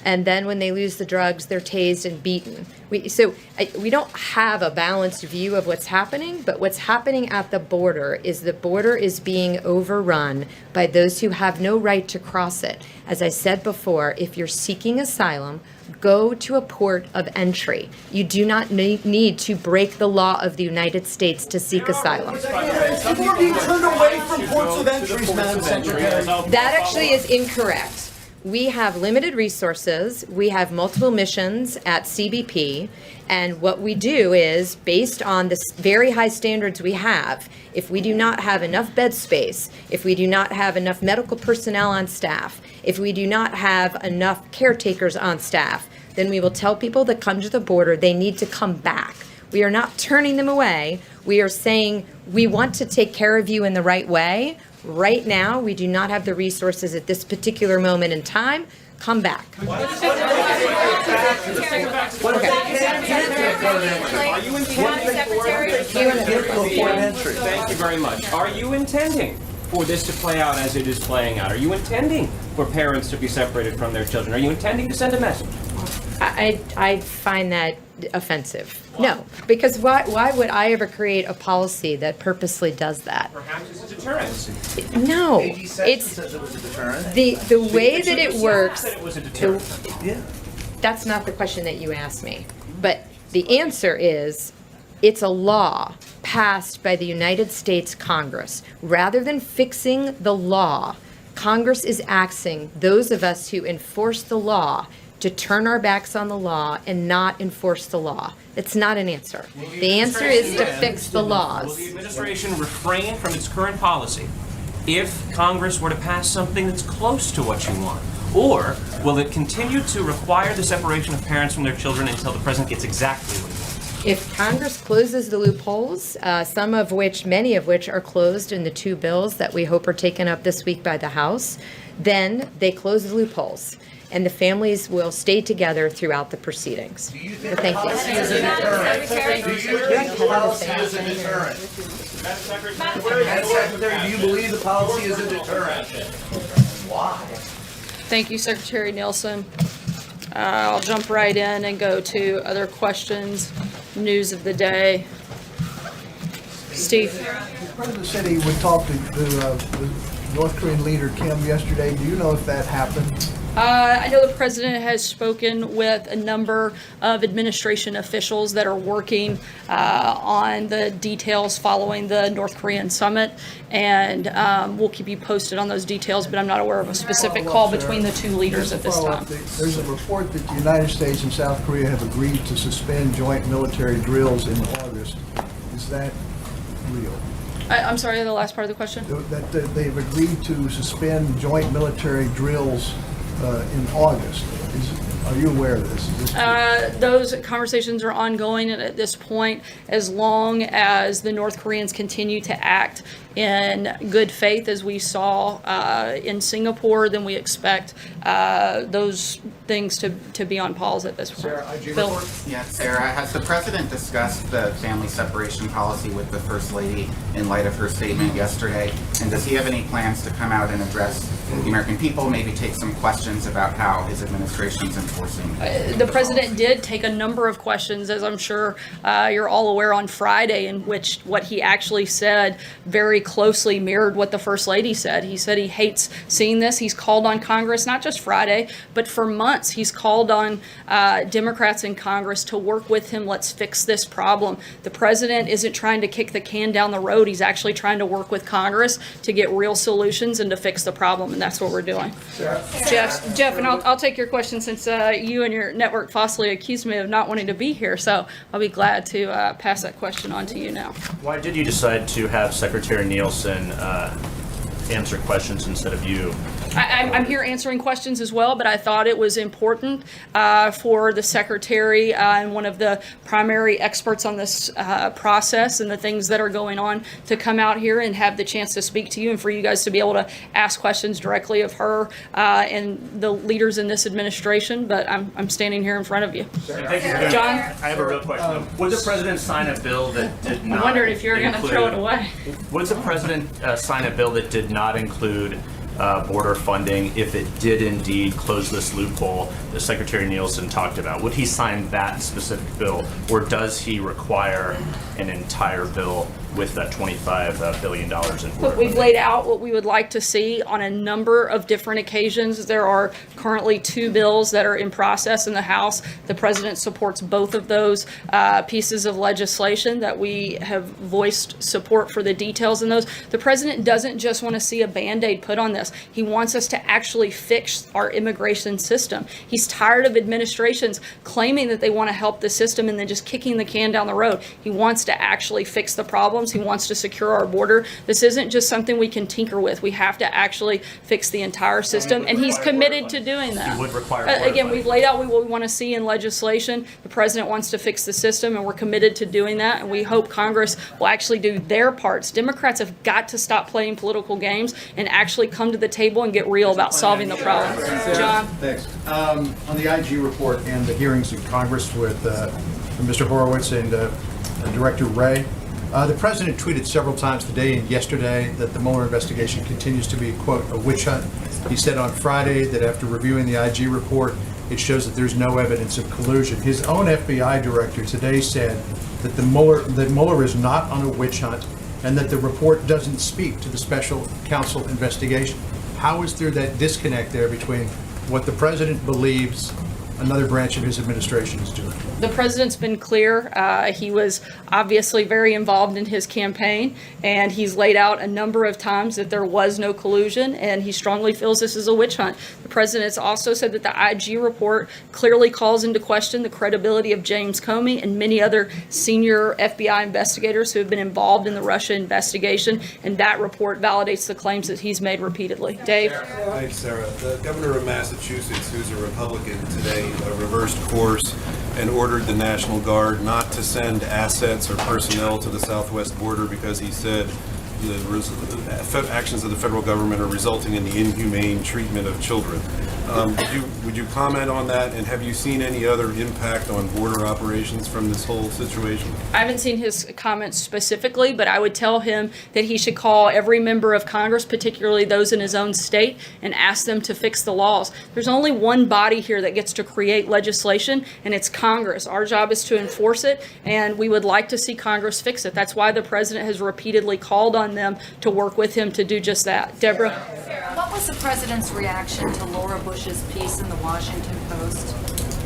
and then when they lose the drugs, they're tased and beaten. We don't have a balanced view of what's happening, but what's happening at the border is being overrun by those who have no right to cross it. As I said before, if you're seeking asylum, go to a port of entry. You do not need to break the law of the United States to seek asylum. People are being turned away from ports of entry, Madam Secretary. That actually is incorrect. We have limited resources. We have multiple missions at CBP. And what we do is, based on the very high standards we have, if we do not have enough bed space, if we do not have enough medical personnel on staff, if we do not have enough caretakers on staff, then we will tell people that come to the border they need to come back. We are not turning them away. We are saying we want to take care of you in the right way. Right now, we do not have the resources at this particular moment in time. Come back. Thank you very much. Are you intending for this to play out as it is playing out? Are you intending for parents to be separated from their children? Are you intending to send a message? I find that offensive. No, because why would I ever create a policy that purposely does that? Perhaps it's a deterrent. No, it's the way that it works. That's not the question that you asked me. But the answer is, it's a law passed by the United States Congress. Rather than fixing the law, Congress is asking those of us who enforce the law to turn our backs on the law and not enforce the law. It's not an answer. The answer is to fix the laws. Will the administration refrain from its current policy if Congress were to pass something that's close to what you want? Or will it continue to require the separation of parents from their children until the president gets exactly what he wants? If Congress closes the loopholes, many of which are closed in the two bills that we hope are taken up this week by the House, then they close the loopholes. And the families will stay together throughout the proceedings. Thank you. Policy is a deterrent. Do you believe the policy is a deterrent? Madam Secretary, do you believe the policy is a deterrent? Why? Thank you, Secretary Nielsen. I'll jump right in and go to other questions, news of the day. Steve. The President said he would talk to the North Korean leader Kim yesterday. Do you know if that happened? I know the president has spoken with a number of administration officials that are working on the details following the North Korean summit, and we'll keep you posted on those details, but I'm not aware of a specific call between the two leaders at this time. There's a report that the United States and South Korea have agreed to suspend joint military drills in August. Is that real? I'm sorry, the last part of the question? That they've agreed to suspend joint military drills in August. Are you aware of this? Those conversations are ongoing at this point, as long as the North Koreans continue to act in good faith as we saw in Singapore, then we expect those things to be on pause at this point. Bill? Yes, Sarah, has the president discussed the family separation policy with the First Lady in light of her statement yesterday? And does he have any plans to come out and address the American people, maybe take some questions about how his administration is enforcing? The president did take a number of questions, as I'm sure you're all aware, on Friday, in which what he actually said very closely mirrored what the First Lady said. He said he hates seeing this. He's called on Congress, not just Friday, but for months. He's called on Democrats in Congress to work with him. Let's fix this problem. The president isn't trying to kick the can down the road. He's actually trying to work with Congress to get real solutions and to fix the problem, and that's what we're doing. Jeff, and I'll take your question since you and your network falsely accused me of not wanting to be here, so I'll be glad to pass that question on to you now. Why did you decide to have Secretary Nielsen answer questions instead of you? I'm here answering questions as well, but I thought it was important for the secretary and one of the primary experts on this process and the things that are going on to come out here and have the chance to speak to you and for you guys to be able to ask questions directly of her and the leaders in this administration. But I'm standing here in front of you. Thank you. John? I have a real question. Would the president sign a bill that did not I wondered if you were going to throw it away. Would the president sign a bill that did not include border funding if it did indeed close this loophole that Secretary Nielsen talked about? Would he sign that specific bill, or does he require an entire bill with that $25 billion in border Look, we've laid out what we would like to see on a number of different occasions. There are currently 2 bills that are in process in the House. The president supports both of those pieces of legislation that we have voiced support for the details in those. The president doesn't just want to see a Band-Aid put on this. He wants us to actually fix our immigration system. He's tired of administrations claiming that they want to help the system and then just kicking the can down the road. He wants to actually fix the problems. He wants to secure our border. This isn't just something we can tinker with. We have to actually fix the entire system, and he's committed to doing that. He would require again, we've laid out what we want to see in legislation. The president wants to fix the system, and we're committed to doing that, and we hope Congress will actually do their parts. Democrats have got to stop playing political games and actually come to the table and get real about solving the problem. John? Thanks. On the IG report and the hearings in Congress with Mr. Horowitz and Director Wray, the president tweeted several times today and yesterday that the Mueller investigation continues to be, quote, a witch hunt. He said on Friday that after reviewing the IG report, it shows that there's no evidence of collusion. His own FBI director today said that Mueller is not on a witch hunt and that the report doesn't speak to the special counsel investigation. How is there that disconnect there between what the president believes another branch of his administration is doing? The president's been clear. He was obviously very involved in his campaign, and he's laid out a number of times that there was no collusion, and he strongly feels this is a witch hunt. The president's also said that the IG report clearly calls into question the credibility of James Comey and many other senior FBI investigators who have been involved in the Russia investigation, and that report validates the claims that he's made repeatedly. Dave? Thanks, Sarah. The governor of Massachusetts, who's a Republican today, reversed course and ordered the National Guard not to send assets or personnel to the southwest border because he said the actions of the federal government are resulting in the inhumane treatment of children. Would you comment on that, and have you seen any other impact on border operations from this whole situation? I haven't seen his comments specifically, but I would tell him that he should call every member of Congress, particularly those in his own state, and ask them to fix the laws. There's only one body here that gets to create legislation, and it's Congress. Our job is to enforce it, and we would like to see Congress fix it. That's why the president has repeatedly called on them to work with him to do just that. Deborah? What was the president's reaction to Laura Bush's piece in the Washington Post?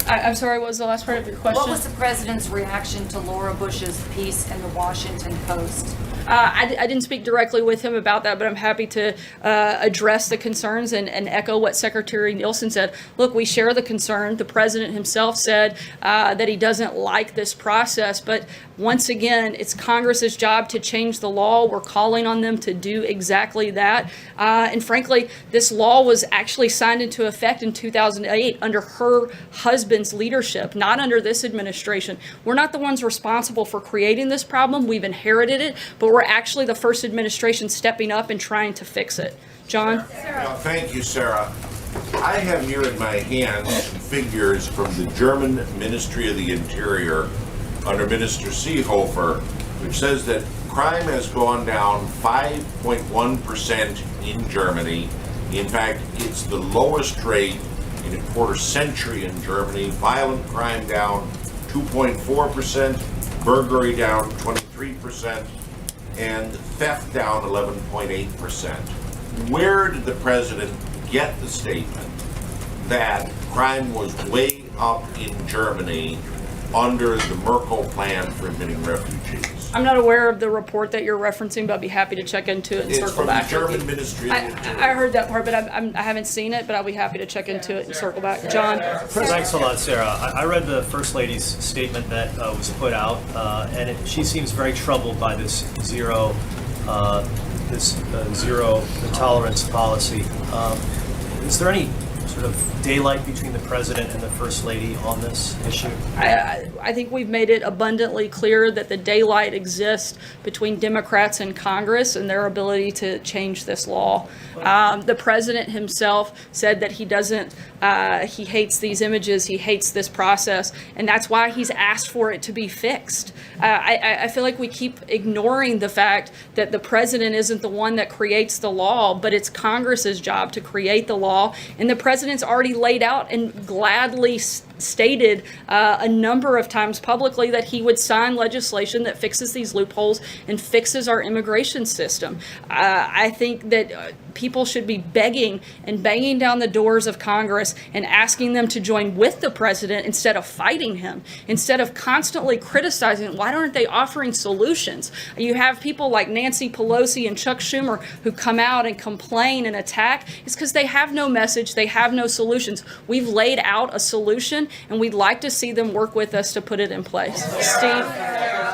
I'm sorry, what was the last part of your question? What was the president's reaction to Laura Bush's piece in the Washington Post? I didn't speak directly with him about that, but I'm happy to address the concerns and echo what Secretary Nielsen said. Look, we share the concern. The president himself said that he doesn't like this process, but once again, it's Congress's job to change the law. We're calling on them to do exactly that. And frankly, this law was actually signed into effect in 2008 under her husband's leadership, not under this administration. We're not the ones responsible for creating this problem. We've inherited it, but we're actually the first administration stepping up and trying to fix it. John? Thank you, Sarah. I have here in my hands figures from the German Ministry of the Interior under Minister Seehofer, which says that crime has gone down 5.1% in Germany. In fact, it's the lowest rate in a quarter century in Germany. Violent crime down 2.4%, burglary down 23%, and theft down 11.8%. Where did the president get the statement that crime was way up in Germany under the Merkel plan for admitting refugees? I'm not aware of the report that you're referencing, but I'd be happy to check into it and It's circle from back. the German Ministry of the Interior. I heard that part, but I haven't seen it, but I'll be happy to check into it and circle back. John? Thanks a lot, Sarah. I read the First Lady's statement that was put out, and she seems very troubled by this zero tolerance policy. Is there any sort of daylight between the president and the First Lady on this issue? I think we've made it abundantly clear that the daylight exists between Democrats and Congress and their ability to change this law. The president himself said that he doesn't, he hates these images, he hates this process, and that's why he's asked for it to be fixed. I feel like we keep ignoring the fact that the president isn't the one that creates the law, but it's Congress's job to create the law, and the president's already laid out and gladly stated a number of times publicly that he would sign legislation that fixes these loopholes and fixes our immigration system. I think that people should be begging and banging down the doors of Congress and asking them to join with the president instead of fighting him, instead of constantly criticizing. Why aren't they offering solutions? You have people like Nancy Pelosi and Chuck Schumer who come out and complain and attack. It's because they have no message, they have no solutions. We've laid out a solution, and we'd like to see them work with us to put it in place. Steve?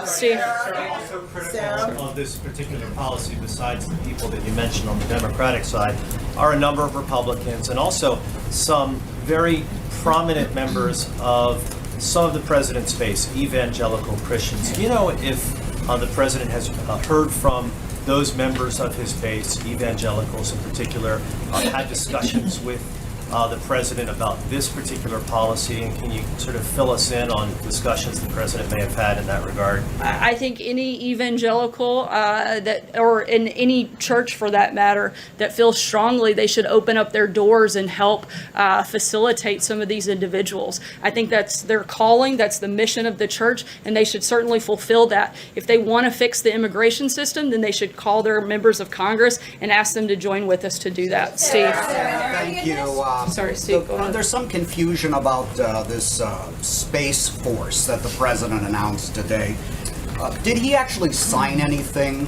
Also critical of this particular policy, besides the people that you mentioned on the Democratic side, are a number of Republicans and also some very prominent members of some of the president's base, evangelical Christians. Do you know if the president has heard from those members of his base, evangelicals in particular, had discussions with the president about this particular policy, and can you sort of fill us in on discussions the president may have had in that regard? I think any evangelical or in any church for that matter, that feels strongly they should open up their doors and help facilitate some of these individuals. I think that's their calling, that's the mission of the church, and they should certainly fulfill that. If they want to fix the immigration system, then they should call their members of Congress and ask them to join with us to do that. Steve? Thank you. Sorry, Steve, go ahead. There's some confusion about this Space Force that the president announced today. Did he actually sign anything?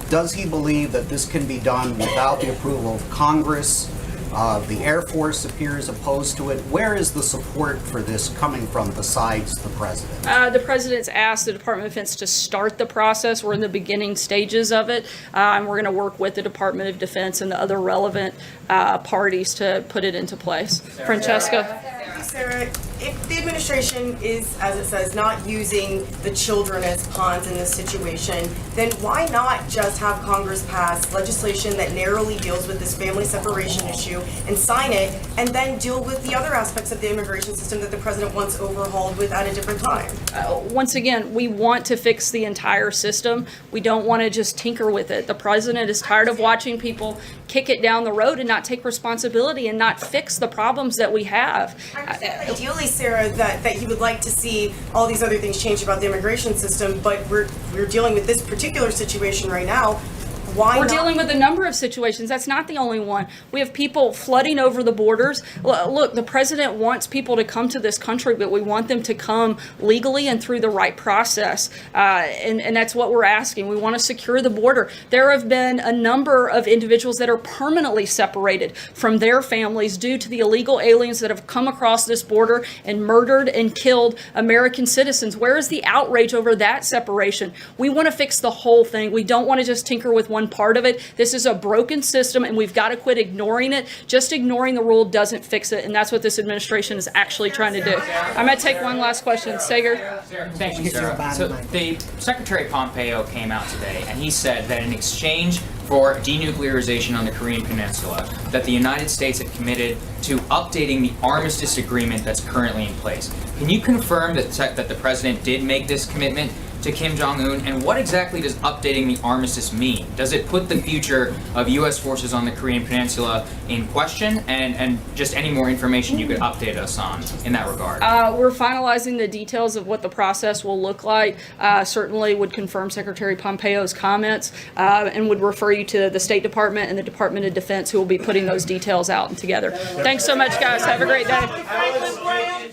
Does he believe that this can be done without the approval of Congress? The Air Force appears opposed to it. Where is the support for this coming from besides the president? The president's asked the Department of Defense to start the process. We're in the beginning stages of it, and we're going to work with the Department of Defense and the other relevant parties to put it into place. Francesca? Sarah, if the administration is, as it says, not using the children as pawns in this situation, then why not just have Congress pass legislation that narrowly deals with this family separation issue and sign it, and then deal with the other aspects of the immigration system that the president wants overhauled with at a different time? Once again, we want to fix the entire system. We don't want to just tinker with it. The president is tired of watching people kick it down the road and not take responsibility and not fix the problems that we have. Ideally, Sarah, that you would like to see all these other things change about the immigration system, but we're dealing with this particular situation right now. We're dealing with a number of situations. That's not the only one. We have people flooding over the borders. Look, the president wants people to come to this country, but we want them to come legally and through the right process. And that's what we're asking. We want to secure the border. There have been a number of individuals that are permanently separated from their families due to the illegal aliens that have come across this border and murdered and killed American citizens. Where is the outrage over that separation? We want to fix the whole thing. We don't want to just tinker with one one part of it. This is a broken system, and we've got to quit ignoring it. Just ignoring the rule doesn't fix it, and that's what this administration is actually trying to do. I'm going to take one last question. Sager? Thank you, Sarah. So the Secretary Pompeo came out today, and he said that in exchange for denuclearization on the Korean Peninsula, that the United States had committed to updating the armistice agreement that's currently in place. Can you confirm that the president did make this commitment to Kim Jong-un, and what exactly does updating the armistice mean? Does it put the future of U.S. forces on the Korean Peninsula in question, and just any more information you could update us on in that regard? We're finalizing the details of what the process will look like. Certainly would confirm Secretary Pompeo's comments and would refer you to the State Department and the Department of Defense, who will be putting those details out and together. Thanks so much, guys. Have a great day.